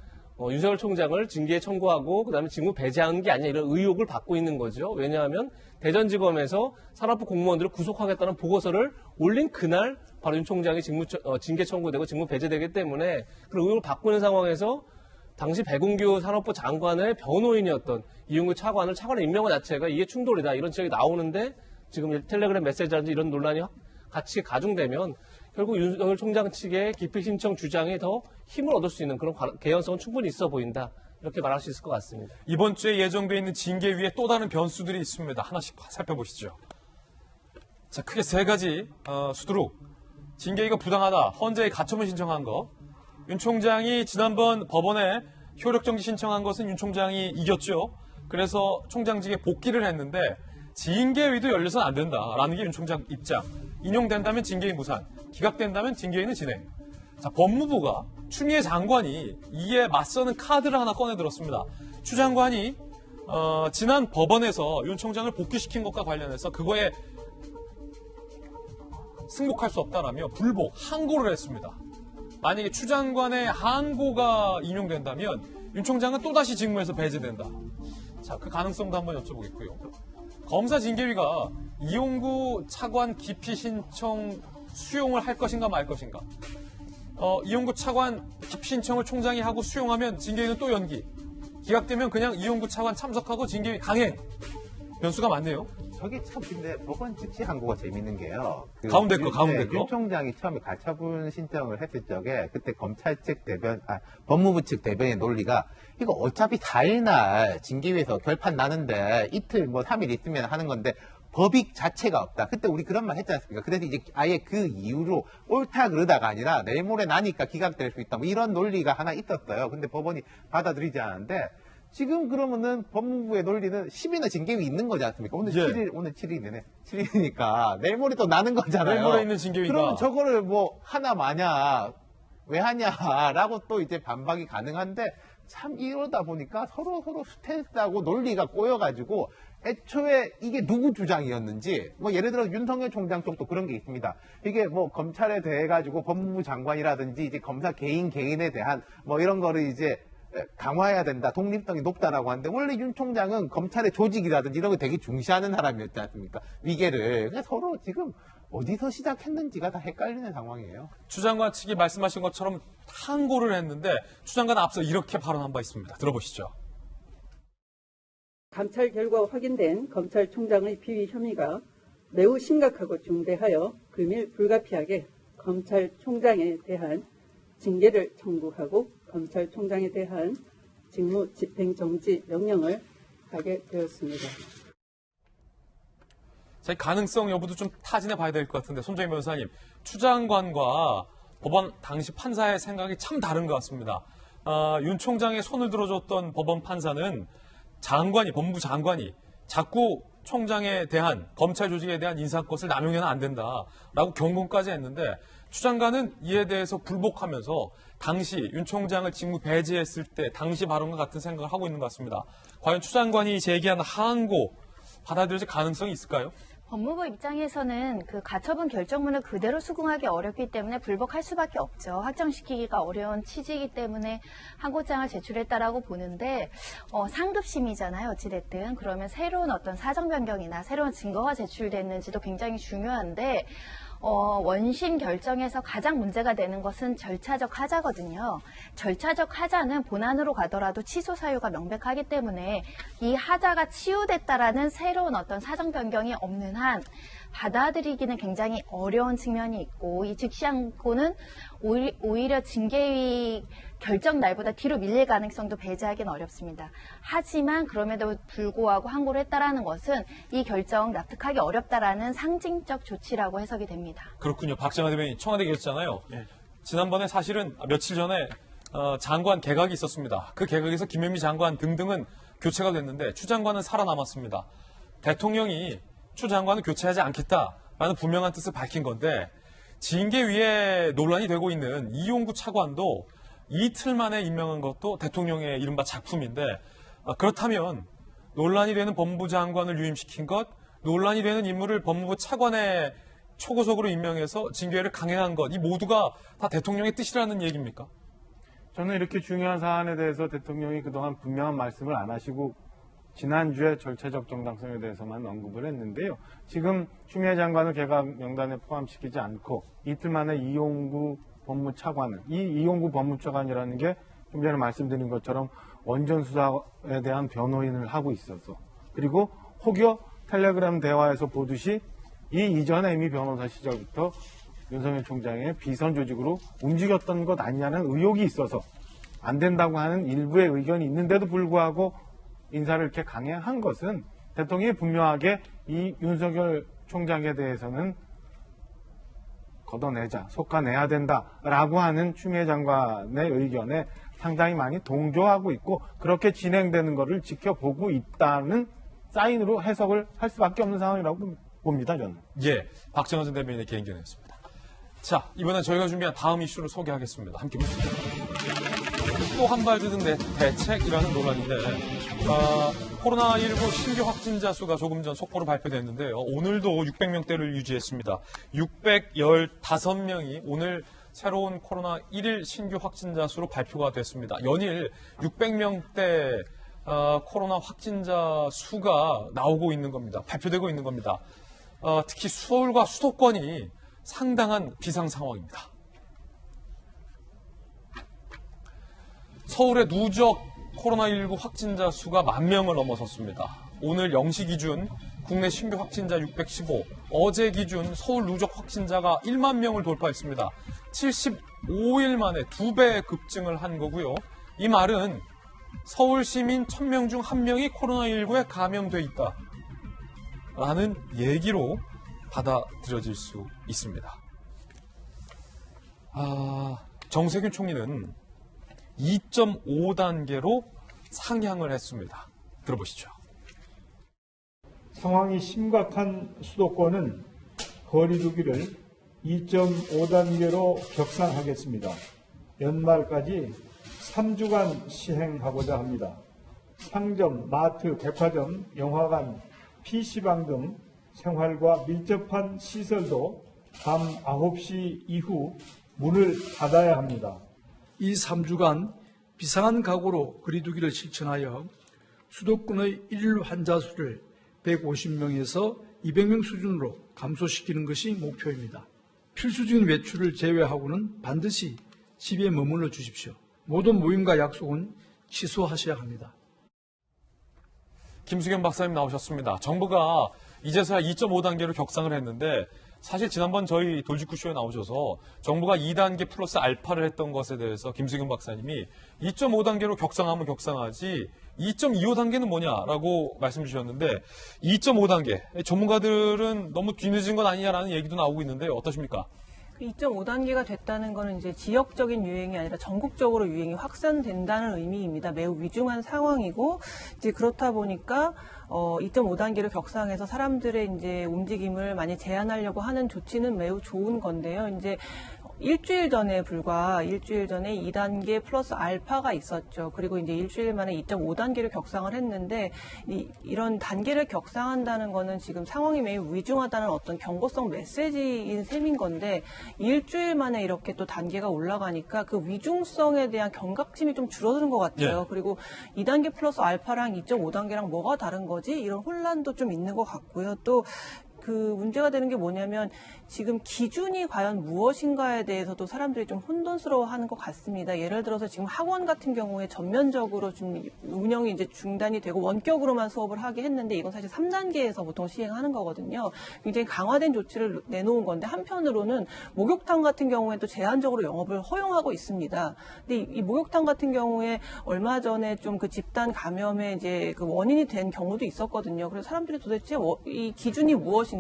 Speaker 2: 윤석열 총장을 징계에 청구하고 그다음에 직무 배제하는 게 아니냐, 이런 의혹을 받고 있는 거죠. 왜냐하면 대전지검에서 산업부 공무원들을 구속하겠다는 보고서를 올린 그날 바로 윤 총장이 징계 청구되고 직무 배제되기 때문에 그런 의혹을 받고 있는 상황에서 당시 배공규 산업부 장관의 변호인이었던 이용구 차관을 임명한 자체가 이게 충돌이다, 이런 지적이 나오는데, 지금 텔레그램 메시지라든지 이런 논란이 같이 가중되면 결국 윤석열 총장 측의 기피 신청 주장이 더 힘을 얻을 수 있는 그런 개연성은 충분히 있어 보인다, 이렇게 말할 수 있을 것 같습니다.
Speaker 1: 이번 주에 예정돼 있는 징계위에 또 다른 변수들이 있습니다. 하나씩 살펴보시죠. 자, 크게 세 가지 수두룩. 징계위가 부당하다, 헌재에 가처분 신청한 거. 윤 총장이 지난번 법원에 효력정지 신청한 것은 윤 총장이 이겼죠. 그래서 총장직에 복귀를 했는데 징계위도 열려서는 안 된다라는 게 윤 총장 입장. 인용된다면 징계위 무산, 기각된다면 징계위는 진행. 자, 법무부가 추미애 장관이 이에 맞서는 카드를 하나 꺼내들었습니다. 추 장관이 지난 법원에서 윤 총장을 복귀시킨 것과 관련해서 그거에 승복할 수 없다라며 불복, 항고를 했습니다. 만약에 추 장관의 항고가 인용된다면 윤 총장은 또다시 직무에서 배제된다. 자, 그 가능성도 한번 여쭤보겠고요. 검사 징계위가 이용구 차관 기피 신청 수용을 할 것인가 말 것인가. 이용구 차관 기피 신청을 총장이 하고 수용하면 징계위는 또 연기. 기각되면 그냥 이용구 차관 참석하고 징계위 강행. 변수가 많네요.
Speaker 5: 저게 참 근데 법원 즉시 항고가 재밌는 게요.
Speaker 1: 가운데 거.
Speaker 5: 윤 총장이 처음에 가처분 신청을 했을 적에 그때 검찰 측 대변, 법무부 측 대변의 논리가 이거 어차피 4일날 징계위에서 결판 나는데 이틀 뭐 3일 있으면 하는 건데 법익 자체가 없다. 그때 우리 그런 말 했지 않습니까? 그래서 이제 아예 그 이유로 옳다 그러다가 아니라 내일 모레 나니까 기각될 수 있다. 뭐 이런 논리가 하나 있었어요. 근데 법원이 받아들이지 않았는데 지금 그러면은 법무부의 논리는 10일날 징계위 있는 거지 않습니까? 오늘 7일, 오늘 7일이네. 7일이니까 내일 모레 또 나는 거잖아요.
Speaker 1: 내일 모레 있는 징계위가.
Speaker 5: 그러면 저거를 뭐 하나 마냐, 왜 하냐라고 또 이제 반박이 가능한데 참 이러다 보니까 서로 스탠스하고 논리가 꼬여가지고 애초에 이게 누구 주장이었는지, 뭐 예를 들어 윤석열 총장 쪽도 그런 게 있습니다. 이게 뭐 검찰에 대해 가지고 법무부 장관이라든지 이제 검사 개인에 대한 뭐 이런 거를 이제 강화해야 된다, 독립성이 높다라고 하는데 원래 윤 총장은 검찰의 조직이라든지 이런 거 되게 중시하는 사람이었지 않습니까? 위계를. 그래서 서로 지금 어디서 시작했는지가 다 헷갈리는 상황이에요.
Speaker 1: 추 장관 측이 말씀하신 것처럼 항고를 했는데 추 장관은 앞서 이렇게 발언한 바 있습니다. 들어보시죠.
Speaker 10: 감찰 결과 확인된 검찰총장의 비위 혐의가 매우 심각하고 중대하여 금일 불가피하게 검찰총장에 대한 징계를 청구하고 검찰총장에 대한 직무 집행정지 명령을 하게 되었습니다.
Speaker 1: 자, 가능성 여부도 좀 타진해 봐야 될 것 같은데, 손정희 변호사님, 추 장관과 법원 당시 판사의 생각이 참 다른 것 같습니다. 윤 총장의 손을 들어줬던 법원 판사는 법무부 장관이 자꾸 총장에 대한, 검찰 조직에 대한 인사권을 남용해는 안 된다라고 경고까지 했는데, 추 장관은 이에 대해서 불복하면서 당시 윤 총장을 직무 배제했을 때 당시 발언과 같은 생각을 하고 있는 것 같습니다. 과연 추 장관이 제기한 항고 받아들여질 가능성이 있을까요?
Speaker 7: 법무부 입장에서는 그 가처분 결정문을 그대로 수긍하기 어렵기 때문에 불복할 수밖에 없죠. 확정시키기가 어려운 취지이기 때문에 항고장을 제출했다라고 보는데 상급심이잖아요. 어찌됐든. 그러면 새로운 어떤 사정 변경이나 새로운 증거가 제출됐는지도 굉장히 중요한데 원심 결정에서 가장 문제가 되는 것은 절차적 하자거든요. 절차적 하자는 본안으로 가더라도 취소 사유가 명백하기 때문에 이 하자가 치유됐다라는 새로운 어떤 사정 변경이 없는 한 받아들이기는 굉장히 어려운 측면이 있고 이 즉시항고는 오히려 징계위 결정 날보다 뒤로 밀릴 가능성도 배제하기는 어렵습니다. 하지만 그럼에도 불구하고 항고를 했다라는 것은 이 결정 납득하기 어렵다라는 상징적 조치라고 해석이 됩니다.
Speaker 1: 그렇군요. 박정환 대변인 청와대 계셨잖아요. 지난번에 사실은 며칠 전에 장관 개각이 있었습니다. 그 개각에서 김현미 장관 등등은 교체가 됐는데 추 장관은 살아남았습니다. 대통령이 추 장관은 교체하지 않겠다라는 분명한 뜻을 밝힌 건데 징계위에 논란이 되고 있는 이용구 차관도 이틀 만에 임명한 것도 대통령의 이른바 작품인데 그렇다면 논란이 되는 법무부 장관을 유임시킨 것, 논란이 되는 인물을 법무부 차관에 초고속으로 임명해서 징계를 강행한 것, 이 모두가 다 대통령의 뜻이라는 얘기입니까?
Speaker 3: 저는 이렇게 중요한 사안에 대해서 대통령이 그동안 분명한 말씀을 안 하시고 지난주에 절차적 정당성에 대해서만 언급을 했는데요. 지금 추미애 장관을 개각 명단에 포함시키지 않고 이틀 만에 이용구 법무차관을, 이 이용구 법무차관이라는 게 좀 전에 말씀드린 것처럼 원전 수사에 대한 변호인을 하고 있어서, 그리고 혹여 텔레그램 대화에서 보듯이 이 이전에 이미 변호사 시절부터 윤석열 총장의 비선 조직으로 움직였던 것 아니냐는 의혹이 있어서 안 된다고 하는 일부의 의견이 있는데도 불구하고 인사를 이렇게 강행한 것은 대통령이 분명하게 이 윤석열 총장에 대해서는 걷어내자, 솎아내야 된다라고 하는 추미애 장관의 의견에 상당히 많이 동조하고 있고 그렇게 진행되는 것을 지켜보고 있다는 사인으로 해석을 할 수밖에 없는 상황이라고 봅니다, 저는.
Speaker 1: 예, 박정환 전 대변인의 개인견이었습니다. 자, 이번엔 저희가 준비한 다음 이슈를 소개하겠습니다. 함께 보시죠. 또 한 발 드는 대책이라는 논란인데 코로나19 신규 확진자 수가 조금 전 속보로 발표됐는데요. 오늘도 600명대를 유지했습니다. 615명이 오늘 새로운 코로나 1일 신규 확진자 수로 발표가 됐습니다. 연일 600명대 코로나 확진자 수가 나오고 있는 겁니다. 발표되고 있는 겁니다. 특히 서울과 수도권이 상당한 비상 상황입니다. 서울의 누적 코로나19 확진자 수가 10,000명을 넘어섰습니다. 오늘 0시 기준 국내 신규 확진자 615, 어제 기준 서울 누적 확진자가 1만 명을 돌파했습니다. 75일 만에 2배 급증을 한 거고요. 이 말은 서울 시민 1,000명 중 1명이 코로나19에 감염돼 있다라는 얘기로 받아들여질 수 있습니다. 정세균 총리는 2.5단계로 상향을 했습니다. 들어보시죠.
Speaker 11: 상황이 심각한 수도권은 거리 두기를 2.5단계로 격상하겠습니다. 연말까지 3주간 시행하고자 합니다. 상점, 마트, 백화점, 영화관, PC방 등 생활과 밀접한 시설도 밤 9시 이후 문을 닫아야 합니다.
Speaker 12: 이 3주간 비상한 각오로 거리두기를 실천하여 수도권의 일일 환자 수를 150명에서 200명 수준으로 감소시키는 것이 목표입니다. 필수적인 외출을 제외하고는 반드시 집에 머물러 주십시오. 모든 모임과 약속은 취소하셔야 합니다.
Speaker 1: 김수겸 박사님 나오셨습니다. 정부가 이제서야 2.5단계로 격상을 했는데 사실 지난번 저희 돌직구쇼에 나오셔서 정부가 2단계 플러스 알파를 했던 것에 대해서 김수겸 박사님이 2.5단계로 격상하면 격상하지 2.25단계는 뭐냐라고 말씀 주셨는데 2.5단계 전문가들은 너무 뒤늦은 것 아니냐라는 얘기도 나오고 있는데 어떠십니까?
Speaker 13: 2.5단계가 됐다는 것은 이제 지역적인 유행이 아니라 전국적으로 유행이 확산된다는 의미입니다. 매우 위중한 상황이고 이제 그렇다 보니까 2.5단계로 격상해서 사람들의 이제 움직임을 많이 제한하려고 하는 조치는 매우 좋은 건데요. 이제 일주일 전에 2단계 플러스 알파가 있었죠. 그리고 이제 일주일 만에 2.5단계를 격상을 했는데 이런 단계를 격상한다는 거는 지금 상황이 매우 위중하다는 어떤 경고성 메시지인 셈인 건데 일주일 만에 이렇게 또 단계가 올라가니까 그 위중성에 대한 경각심이 좀 줄어드는 것 같아요.
Speaker 1: 예.
Speaker 13: 그리고 2단계 플러스 알파랑 2.5단계랑 뭐가 다른 거지? 이런 혼란도 좀 있는 것 같고요. 또 그 문제가 되는 게 뭐냐면 지금 기준이 과연 무엇인가에 대해서도 사람들이 좀 혼돈스러워하는 것 같습니다. 예를 들어서 지금 학원 같은 경우에 전면적으로 좀 운영이 이제 중단이 되고 원격으로만 수업을 하게 했는데 이건 사실 3단계에서 보통 시행하는 거거든요. 굉장히 강화된 조치를 내놓은 건데 한편으로는 목욕탕 같은 경우에 또 제한적으로 영업을 허용하고 있습니다. 근데 이 목욕탕 같은 경우에 얼마 전에 좀 그 집단 감염의 이제 그 원인이 된 경우도 있었거든요. 그래서 사람들이 도대체 이 기준이 무엇인가?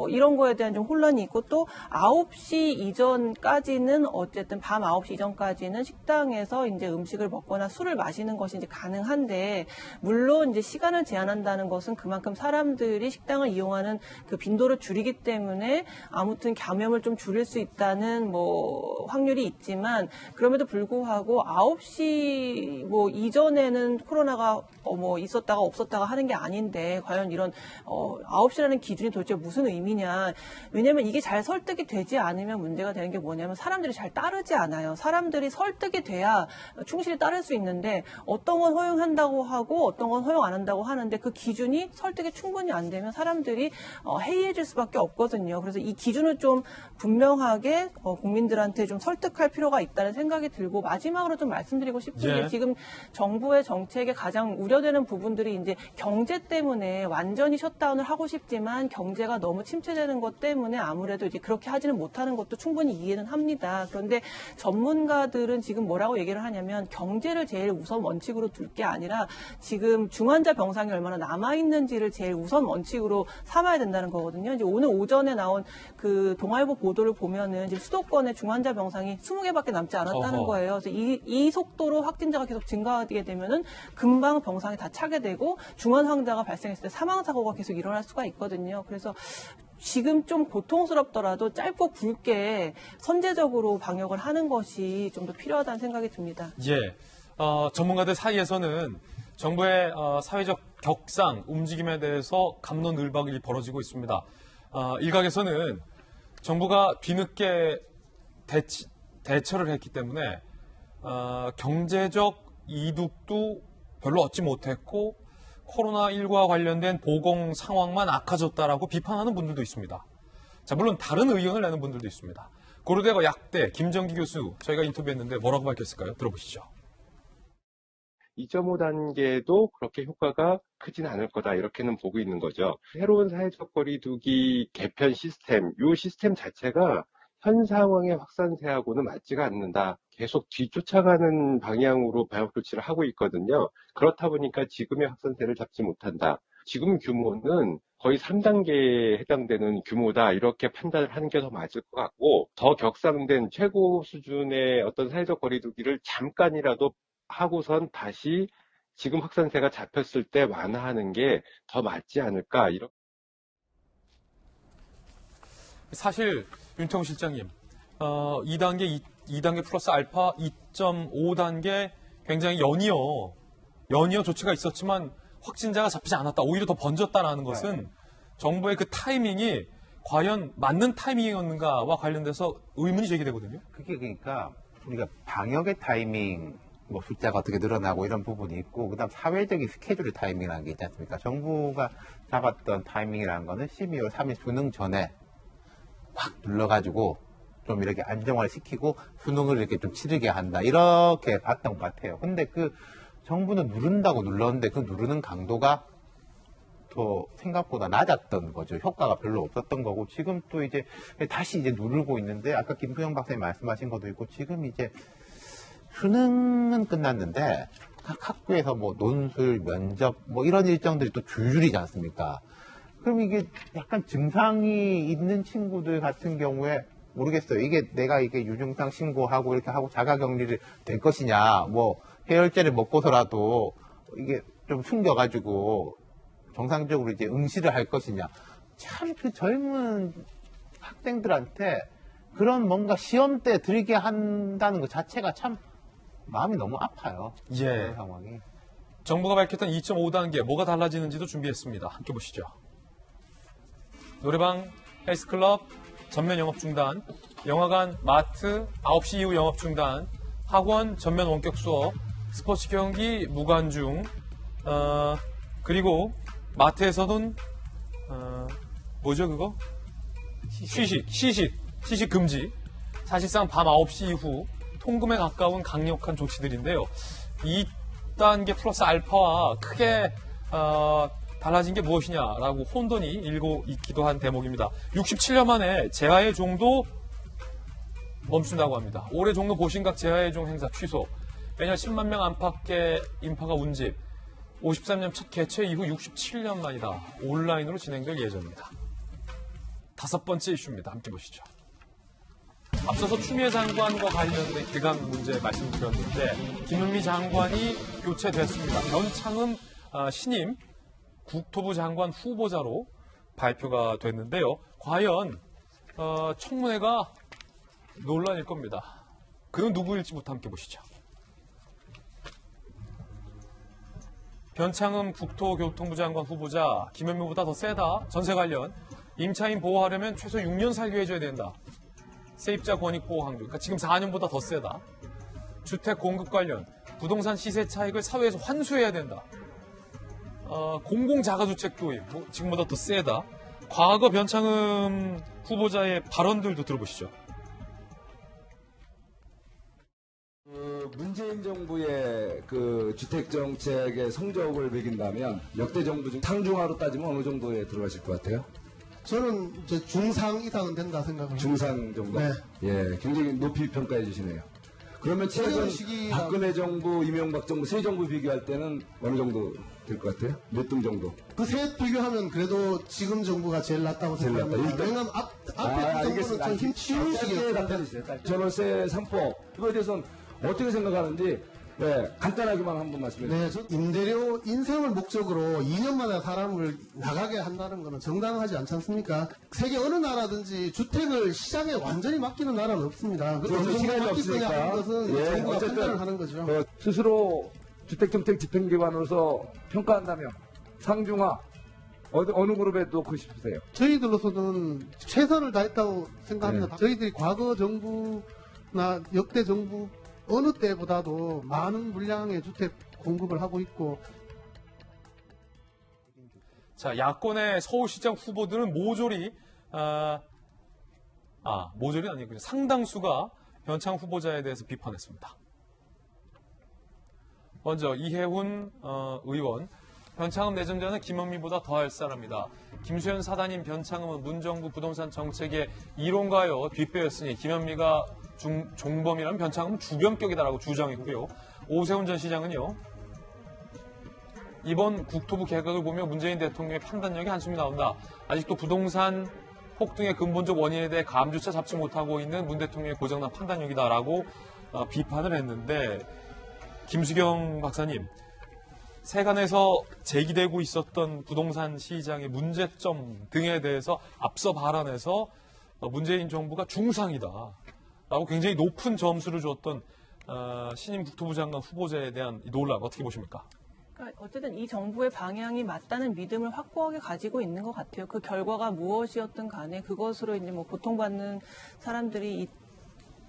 Speaker 13: 이런 거에 대한 좀 혼란이 있고 또 9시 이전까지는 어쨌든 밤 9시 이전까지는 식당에서 이제 음식을 먹거나 술을 마시는 것이 이제 가능한데 물론 이제 시간을 제한한다는 것은 그만큼 사람들이 식당을 이용하는 그 빈도를 줄이기 때문에 아무튼 감염을 좀 줄일 수 있다는 뭐 확률이 있지만 그럼에도 불구하고 9시 뭐 이전에는 코로나가 뭐 있었다가 없었다가 하는 게 아닌데 과연 이런 9시라는 기준이 도대체 무슨 의미냐. 왜냐하면 이게 잘 설득이 되지 않으면 문제가 되는 게 뭐냐면 사람들이 잘 따르지 않아요. 사람들이 설득이 돼야 충실히 따를 수 있는데 어떤 건 허용한다고 하고 어떤 건 허용 안 한다고 하는데 그 기준이 설득이 충분히 안 되면 사람들이 해이해질 수밖에 없거든요. 그래서 이 기준을 좀 분명하게 국민들한테 좀 설득할 필요가 있다는 생각이 들고 마지막으로 좀 말씀드리고 싶은 게 지금 정부의 정책에 가장 우려되는 부분들이 이제 경제 때문에 완전히 셧다운을 하고 싶지만 경제가 너무 침체되는 것 때문에 아무래도 이제 그렇게 하지는 못하는 것도 충분히 이해는 합니다. 그런데 전문가들은 지금 뭐라고 얘기를 하냐면 경제를 제일 우선 원칙으로 둘 게 아니라 지금 중환자 병상이 얼마나 남아있는지를 제일 우선 원칙으로 삼아야 된다는 거거든요. 이제 오늘 오전에 나온 그 동아일보 보도를 보면은 이제 수도권의 중환자 병상이 20개밖에 남지 않았다는 거예요. 그래서 이 속도로 확진자가 계속 증가하게 되면은 금방 병상이 다 차게 되고 중환 환자가 발생했을 때 사망 사고가 계속 일어날 수가 있거든요. 그래서 지금 좀 고통스럽더라도 짧고 굵게 선제적으로 방역을 하는 것이 좀 더 필요하다는 생각이 듭니다.
Speaker 1: 예. 전문가들 사이에서는 정부의 사회적 격상 움직임에 대해서 갑론을박이 벌어지고 있습니다. 일각에서는 정부가 뒤늦게 대처를 했기 때문에 경제적 이득도 별로 얻지 못했고 코로나19와 관련된 보건 상황만 악화졌다라고 비판하는 분들도 있습니다. 자, 물론 다른 의견을 내는 분들도 있습니다. 고려대가 약대 김정기 교수 저희가 인터뷰했는데 뭐라고 밝혔을까요? 들어보시죠.
Speaker 14: 2.5단계도 그렇게 효과가 크진 않을 거다 이렇게는 보고 있는 거죠. 새로운 사회적 거리두기 개편 시스템, 이 시스템 자체가 현 상황의 확산세하고는 맞지가 않는다. 계속 뒤쫓아가는 방향으로 방역 조치를 하고 있거든요. 그렇다 보니까 지금의 확산세를 잡지 못한다. 지금 규모는 거의 3단계에 해당되는 규모다 이렇게 판단을 하는 게 더 맞을 것 같고 더 격상된 최고 수준의 어떤 사회적 거리두기를 잠깐이라도 하고선 다시 지금 확산세가 잡혔을 때 완화하는 게 더 맞지 않을까.
Speaker 1: 사실 윤태홍 실장님 2단계 플러스 알파 2.5단계 굉장히 연이어 조치가 있었지만 확진자가 잡히지 않았다. 오히려 더 번졌다라는 것은 정부의 그 타이밍이 과연 맞는 타이밍이었는가와 관련돼서 의문이 제기되거든요.
Speaker 5: 그게 그러니까 우리가 방역의 타이밍 뭐 숫자가 어떻게 늘어나고 이런 부분이 있고 그다음 사회적인 스케줄의 타이밍이라는 게 있지 않습니까? 정부가 잡았던 타이밍이라는 거는 12월 3일 수능 전에 확 눌러가지고 좀 이렇게 안정화를 시키고 수능을 이렇게 좀 치르게 한다 이렇게 봤던 것 같아요. 근데 그 정부는 누른다고 눌렀는데 그 누르는 강도가 더 생각보다 낮았던 거죠. 효과가 별로 없었던 거고 지금 또 이제 다시 이제 누르고 있는데 아까 김부영 박사님 말씀하신 것도 있고 지금 이제 수능은 끝났는데 각 학교에서 뭐 논술, 면접 뭐 이런 일정들이 또 줄줄이지 않습니까? 그럼 이게 약간 증상이 있는 친구들 같은 경우에 모르겠어요. 내가 유증상 신고하고 이렇게 하고 자가격리를 될 것이냐, 뭐 해열제를 먹고서라도 이게 좀 숨겨가지고 정상적으로 이제 응시를 할 것이냐. 참 그 젊은 학생들한테 그런 뭔가 시험대 들게 한다는 것 자체가 참 마음이 너무 아파요.
Speaker 1: 예.
Speaker 5: 그런 상황이.
Speaker 1: 정부가 밝혔던 2.5단계 뭐가 달라지는지도 준비했습니다. 함께 보시죠. 노래방, 헬스클럽 전면 영업 중단, 영화관, 마트 9시 이후 영업 중단, 학원 전면 원격 수업, 스포츠 경기 무관중, 그리고 마트에서는 뭐죠 그거? 시식 금지. 사실상 밤 9시 이후 통금에 가까운 강력한 조치들인데요. 2단계 플러스 알파와 크게 달라진 게 무엇이냐라고 혼돈이 일고 있기도 한 대목입니다. 67년 만에 재하의 종도 멈춘다고 합니다. 올해 종로 보신각 재하의 종 행사 취소. 매년 10만 명 안팎의 인파가 운집. 53년 첫 개최 이후 67년 만이다. 온라인으로 진행될 예정입니다. 5번째 이슈입니다. 함께 보시죠. 앞서서 추미애 장관과 관련된 개각 문제 말씀드렸는데 김은미 장관이 교체됐습니다. 변창흠 신임 국토부 장관 후보자로 발표가 됐는데요. 과연 청문회가 논란일 겁니다. 그는 누구일지부터 함께 보시죠. 변창흠 국토교통부 장관 후보자 김현미보다 더 세다. 전세 관련 임차인 보호하려면 최소 6년 살게 해줘야 된다. 세입자 권익 보호 강조. 그러니까 지금 4년보다 더 세다. 주택 공급 관련 부동산 시세 차익을 사회에서 환수해야 된다. 공공자가주택 도입 지금보다 더 세다. 과거 변창흠 후보자의 발언들도 들어보시죠.
Speaker 15: 문재인 정부의 그 주택 정책의 성적을 매긴다면 역대 정부 중 상중하로 따지면 어느 정도에 들어가실 것 같아요?
Speaker 16: 저는 이제 중상 이상은 된다 생각을 합니다.
Speaker 15: 중상 정도?
Speaker 16: 네.
Speaker 15: 예, 굉장히 높이 평가해 주시네요. 그러면 최근 박근혜 정부, 이명박 정부, 세 정부 비교할 때는 어느 정도 될 것 같아요? 몇 등 정도?
Speaker 16: 그 셋 비교하면 그래도 지금 정부가 제일 낫다고
Speaker 15: 제일 낫다.
Speaker 16: 생각합니다.
Speaker 15: 일단.
Speaker 16: 왜냐면 앞에 그 정부는 좀 힘치우시겠어요.
Speaker 15: 전월세 3폭 이거에 대해서는 어떻게 생각하는지 간단하게만 한번 말씀해 주세요.
Speaker 16: 네, 저 임대료 인상을 목적으로 2년 만에 사람을 나가게 한다는 것은 정당하지 않지 않습니까? 세계 어느 나라든지 주택을 시장에 완전히 맡기는 나라는 없습니다.
Speaker 15: 그렇죠. 시간이 없으니까.
Speaker 16: 하는 것은
Speaker 15: 예,
Speaker 16: 정부가
Speaker 15: 어쨌든
Speaker 16: 판단을 하는 거죠.
Speaker 15: 스스로 주택정책 집행기관으로서 평가한다면 상중하 어느 그룹에 놓고 싶으세요?
Speaker 16: 저희들로서는 최선을 다했다고 생각합니다. 저희들이 과거 정부나 역대 정부 어느 때보다도 많은 물량의 주택 공급을 하고 있고.
Speaker 1: 자, 야권의 서울시장 후보들은 모조리 모조리 아니고 상당수가 변창 후보자에 대해서 비판했습니다. 먼저 이해훈 의원, 변창흠 내정자는 김은미보다 더할 사람이다. 김수현 사단인 변창흠은 문정부 부동산 정책의 이론가요 뒷배였으니 김현미가 종범이라면 변창흠은 주변격이다라고 주장했고요. 오세훈 전 시장은요. 이번 국토부 개각을 보며 문재인 대통령의 판단력이 한숨이 나온다. 아직도 부동산 폭등의 근본적 원인에 대해 감조차 잡지 못하고 있는 문 대통령의 고장난 판단력이다라고 비판을 했는데 김수경 박사님, 세간에서 제기되고 있었던 부동산 시장의 문제점 등에 대해서 앞서 발언해서 문재인 정부가 중상이다 라고 굉장히 높은 점수를 줬던 신임 국토부 장관 후보자에 대한 논란 어떻게 보십니까?
Speaker 13: 그러니까 어쨌든 이 정부의 방향이 맞다는 믿음을 확고하게 가지고 있는 것 같아요. 그 결과가 무엇이었든 간에 그것으로 이제 뭐 고통받는 사람들이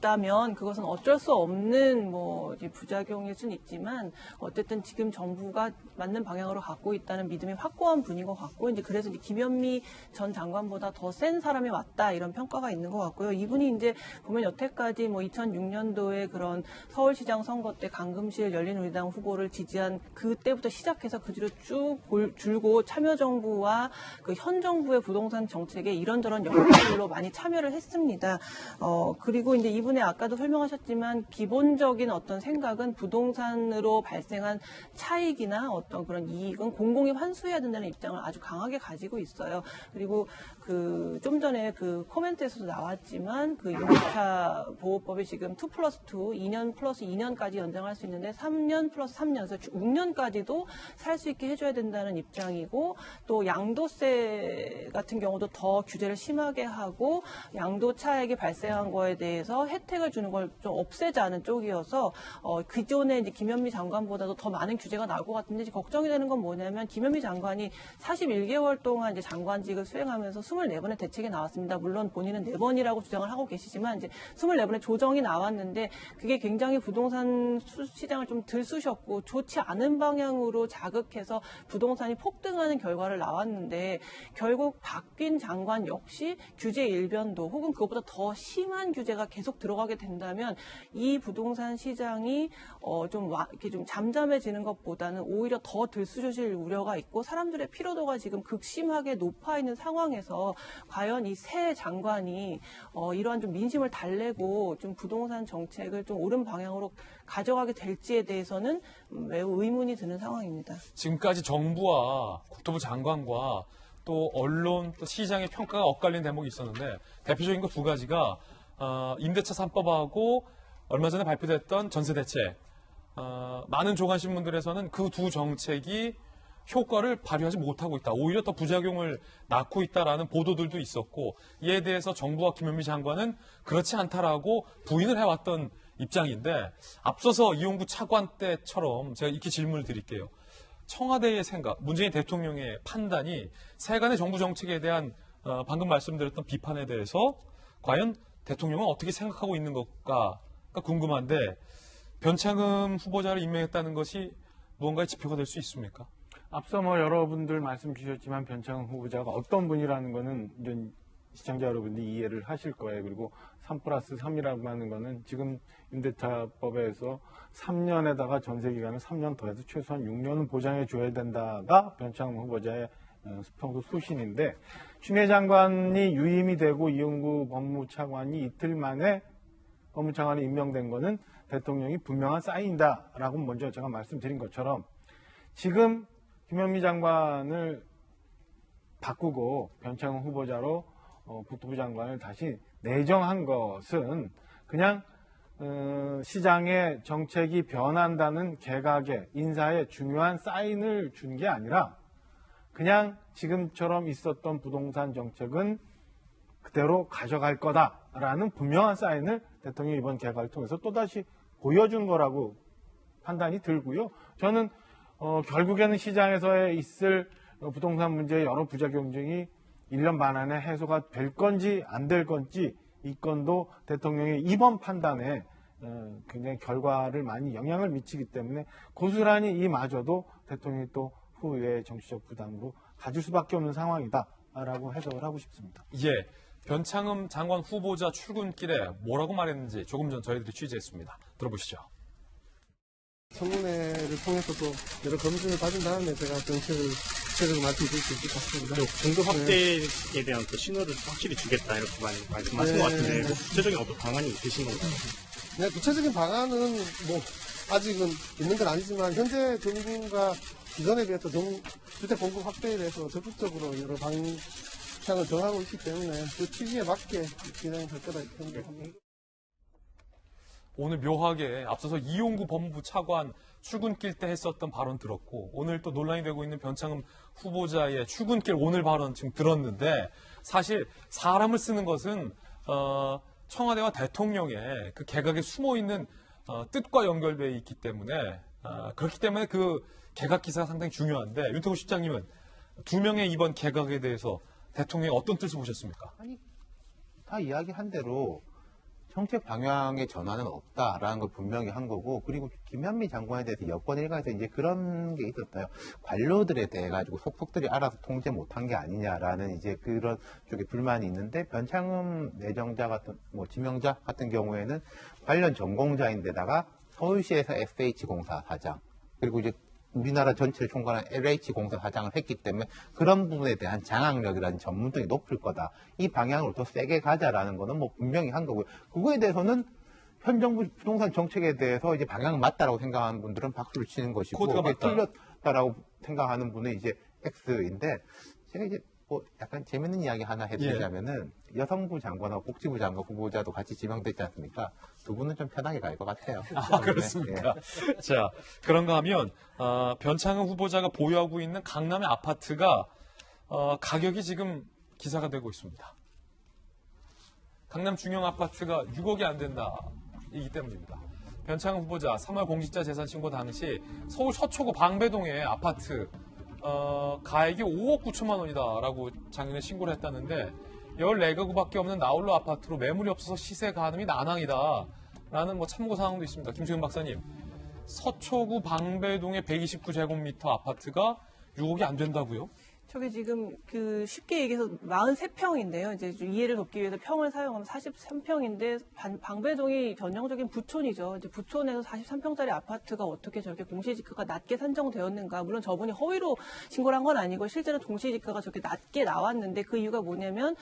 Speaker 13: 있다면 그것은 어쩔 수 없는 이제 부작용일 수는 있지만 어쨌든 지금 정부가 맞는 방향으로 갖고 있다는 믿음이 확고한 분인 것 같고 이제 그래서 이제 김현미 전 장관보다 더 센 사람이 왔다 이런 평가가 있는 것 같고요. 이분이 이제 보면 여태까지 2006년도에 그런 서울시장 선거 때 강금실 열린우리당 후보를 지지한 그때부터 시작해서 그 뒤로 쭉 줄고 참여정부와 그 현 정부의 부동산 정책에 이런저런 역할들로 많이 참여를 했습니다. 그리고 이제 이분 이분의 아까도 설명하셨지만 기본적인 어떤 생각은 부동산으로 발생한 차익이나 어떤 그런 이익은 공공이 환수해야 된다는 입장을 아주 강하게 가지고 있어요. 그리고 좀 전에 코멘트에서도 나왔지만 임대차 보호법이 지금 2+2, 2년 플러스 2년까지 연장할 수 있는데 3년 플러스 3년, 그래서 6년까지도 살 수 있게 해줘야 된다는 입장이고, 또 양도세 같은 경우도 더 규제를 심하게 하고 양도 차익이 발생한 거에 대해서 혜택을 주는 걸 좀 없애자는 쪽이어서 기존에 이제 김현미 장관보다도 더 많은 규제가 나올 것 같은데, 걱정이 되는 건 뭐냐면 김현미 장관이 41개월 동안 이제 장관직을 수행하면서 24번의 대책이 나왔습니다. 물론 본인은 4번이라고 주장을 하고 계시지만 이제 24번의 조정이 나왔는데 그게 굉장히 부동산 시장을 좀 들쑤셨고 좋지 않은 방향으로 자극해서 부동산이 폭등하는 결과를 나왔는데, 결국 바뀐 장관 역시 규제 일변도 혹은 그것보다 더 심한 규제가 계속 들어가게 된다면 이 부동산 시장이 이렇게 좀 잠잠해지는 것보다는 오히려 더 들쑤셔질 우려가 있고, 사람들의 피로도가 지금 극심하게 높아 있는 상황에서 과연 이 새 장관이 이러한 좀 민심을 달래고 좀 부동산 정책을 좀 옳은 방향으로 가져가게 될지에 대해서는 매우 의문이 드는 상황입니다.
Speaker 1: 지금까지 정부와 국토부 장관과 또 언론, 또 시장의 평가가 엇갈린 대목이 있었는데, 대표적인 거 두 가지가 임대차 3법하고 얼마 전에 발표됐던 전세 대책. 많은 조간신문들에서는 그 두 정책이 효과를 발휘하지 못하고 있다, 오히려 더 부작용을 낳고 있다라는 보도들도 있었고, 이에 대해서 정부와 김현미 장관은 그렇지 않다라고 부인을 해왔던 입장인데, 앞서서 이용구 차관 때처럼 제가 이렇게 질문을 드릴게요. 청와대의 생각, 문재인 대통령의 판단이 세간의 정부 정책에 대한 방금 말씀드렸던 비판에 대해서 과연 대통령은 어떻게 생각하고 있는 것가 궁금한데, 변창흠 후보자를 임명했다는 것이 무언가의 지표가 될 수 있습니까?
Speaker 3: 앞서 여러분들 말씀 주셨지만 변창흠 후보자가 어떤 분이라는 거는 이제 시청자 여러분들이 이해를 하실 거예요. 그리고 3+3이라고 하는 거는 지금 임대차법에서 3년에다가 전세 기간을 3년 더해서 최소한 6년은 보장해 줘야 된다가 변창흠 후보자의 수평도 수신인데, 추미애 장관이 유임이 되고 이용구 법무차관이 이틀 만에 법무차관이 임명된 거는 대통령이 분명한 사인이다라고 먼저 제가 말씀드린 것처럼, 지금 김현미 장관을 바꾸고 변창흠 후보자로 국토부 장관을 다시 내정한 것은 그냥 시장의 정책이 변한다는 개각의 인사에 중요한 사인을 준 게 아니라, 그냥 지금처럼 있었던 부동산 정책은 그대로 가져갈 거다라는 분명한 사인을 대통령이 이번 개각을 통해서 또다시 보여준 거라고 판단이 들고요. 저는 결국에는 시장에서 있을 부동산 문제의 여러 부작용이 1년 반 안에 해소가 될 건지 안 될 건지, 이 건도 대통령의 이번 판단에 굉장히 결과를 많이 영향을 미치기 때문에 고스란히 이마저도 대통령이 또 후에 정치적 부담으로 가질 수밖에 없는 상황이다라고 해석을 하고 싶습니다.
Speaker 1: 예, 변창흠 장관 후보자 출근길에 뭐라고 말했는지 조금 전 저희들이 취재했습니다. 들어보시죠.
Speaker 16: 청문회를 통해서도 여러 검증을 받은 다음에 제가 정책을 구체적으로 말씀드릴 수 있을 것 같습니다.
Speaker 17: 정도 확대에 대한 그 신호를 확실히 주겠다 이렇게 말씀하신 것 같은데, 구체적인 어떤 방안이 있으신 건가요?
Speaker 16: 네, 구체적인 방안은 아직은 있는 건 아니지만, 현재 정부가 기존에 비해서 주택 공급 확대에 대해서 적극적으로 여러 방향을 정하고 있기 때문에 그 취지에 맞게 진행될 거다 이렇게 생각합니다.
Speaker 1: 오늘 묘하게 앞서서 이용구 법무부 차관 출근길 때 했었던 발언 들었고, 오늘 또 논란이 되고 있는 변창흠 후보자의 출근길 오늘 발언 지금 들었는데, 사실 사람을 쓰는 것은 청와대와 대통령의 그 개각에 숨어있는 뜻과 연결되어 있기 때문에, 그렇기 때문에 그 개각 기사가 상당히 중요한데, 윤태호 실장님은 두 명의 이번 개각에 대해서 대통령이 어떤 뜻을 보셨습니까?
Speaker 5: 아니, 다 이야기한 대로 정책 방향의 전환은 없다라는 걸 분명히 한 거고, 그리고 김현미 장관에 대해서 여권 일각에서 이제 그런 게 있었어요. 관료들에 대해 가지고 속속들이 알아서 통제 못한 게 아니냐라는 이제 그런 쪽에 불만이 있는데, 변창흠 내정자 같은 지명자 같은 경우에는 관련 전공자인데다가 서울시에서 SH공사 사장, 그리고 이제 우리나라 전체를 총괄한 LH공사 사장을 했기 때문에 그런 부분에 대한 장악력이라는 전문성이 높을 거다. 이 방향으로 더 세게 가자라는 거는 분명히 한 거고요. 그거에 대해서는 현 정부 부동산 정책에 대해서 이제 방향은 맞다라고 생각하는 분들은 박수를 치는 것이고,
Speaker 1: 코드가 맞다.
Speaker 5: 틀렸다라고 생각하는 분은 이제 X인데, 제가 이제 뭐 약간 재밌는 이야기 하나 해드리자면은 여성부 장관하고 복지부 장관 후보자도 같이 지명됐지 않습니까? 두 분은 좀 편하게 갈 것 같아요.
Speaker 1: 그렇습니까? 자, 그런가 하면 변창흠 후보자가 보유하고 있는 강남의 아파트가 가격이 지금 기사가 되고 있습니다. 강남 중형 아파트가 6억이 안 된다이기 때문입니다. 변창흠 후보자 3월 공직자 재산 신고 당시 서울 서초구 방배동의 아파트 가액이 5억 9천만 원이다라고 작년에 신고를 했다는데 14가구밖에 없는 나홀로 아파트로 매물이 없어서 시세 가늠이 난항이다라는 뭐 참고 사항도 있습니다. 김수현 박사님, 서초구 방배동의 129제곱미터 아파트가 6억이 안 된다고요?
Speaker 13: 저게 지금 쉽게 얘기해서 43평인데요. 이제 좀 이해를 돕기 위해서 평을 사용하면 43평인데 방배동이 전형적인 부촌이죠. 이제 부촌에서 43평짜리 아파트가 어떻게 저렇게 공시지가가 낮게 산정되었는가. 물론 저분이 허위로 신고를 한 건 아니고 실제로 공시지가가 저렇게 낮게 나왔는데 그 이유가 뭐냐면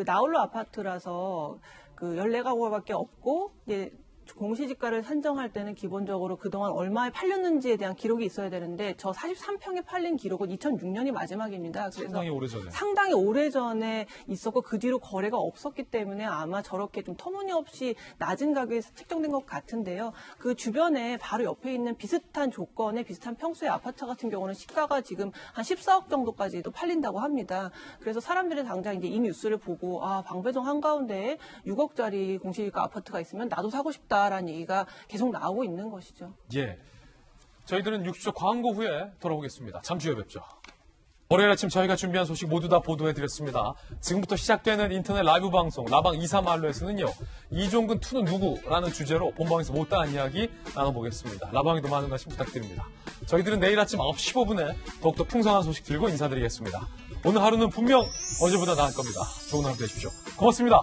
Speaker 13: 나홀로 아파트라서 14가구밖에 없고 이제 공시지가를 산정할 때는 기본적으로 그동안 얼마에 팔렸는지에 대한 기록이 있어야 되는데 저 43평에 팔린 기록은 2006년이 마지막입니다. 그래서
Speaker 1: 상당히 오래전에.
Speaker 13: 상당히 오래전에 있었고 그 뒤로 거래가 없었기 때문에 아마 저렇게 좀 터무니없이 낮은 가격에 책정된 것 같은데요. 그 주변에 바로 옆에 있는 비슷한 조건의 비슷한 평수의 아파트 같은 경우는 시가가 지금 한 14억 정도까지도 팔린다고 합니다. 그래서 사람들이 당장 이제 이 뉴스를 보고 방배동 한가운데에 6억짜리 공시지가 아파트가 있으면 나도 사고 싶다. 라는 얘기가 계속 나오고 있는 것이죠.
Speaker 1: 예, 저희들은 60초 광고 후에 돌아오겠습니다. 잠시 후에 뵙죠. 월요일 아침 저희가 준비한 소식 모두 다 보도해드렸습니다. 지금부터 시작되는 인터넷 라이브 방송 라방 23말로에서는요. 이종근 투는 누구라는 주제로 본방에서 못다한 이야기 나눠보겠습니다. 라방에도 많은 관심 부탁드립니다. 저희들은 내일 아침 9시 15분에 더욱더 풍성한 소식 들고 인사드리겠습니다. 오늘 하루는 분명 어제보다 나을 겁니다. 좋은 하루 되십시오. 고맙습니다.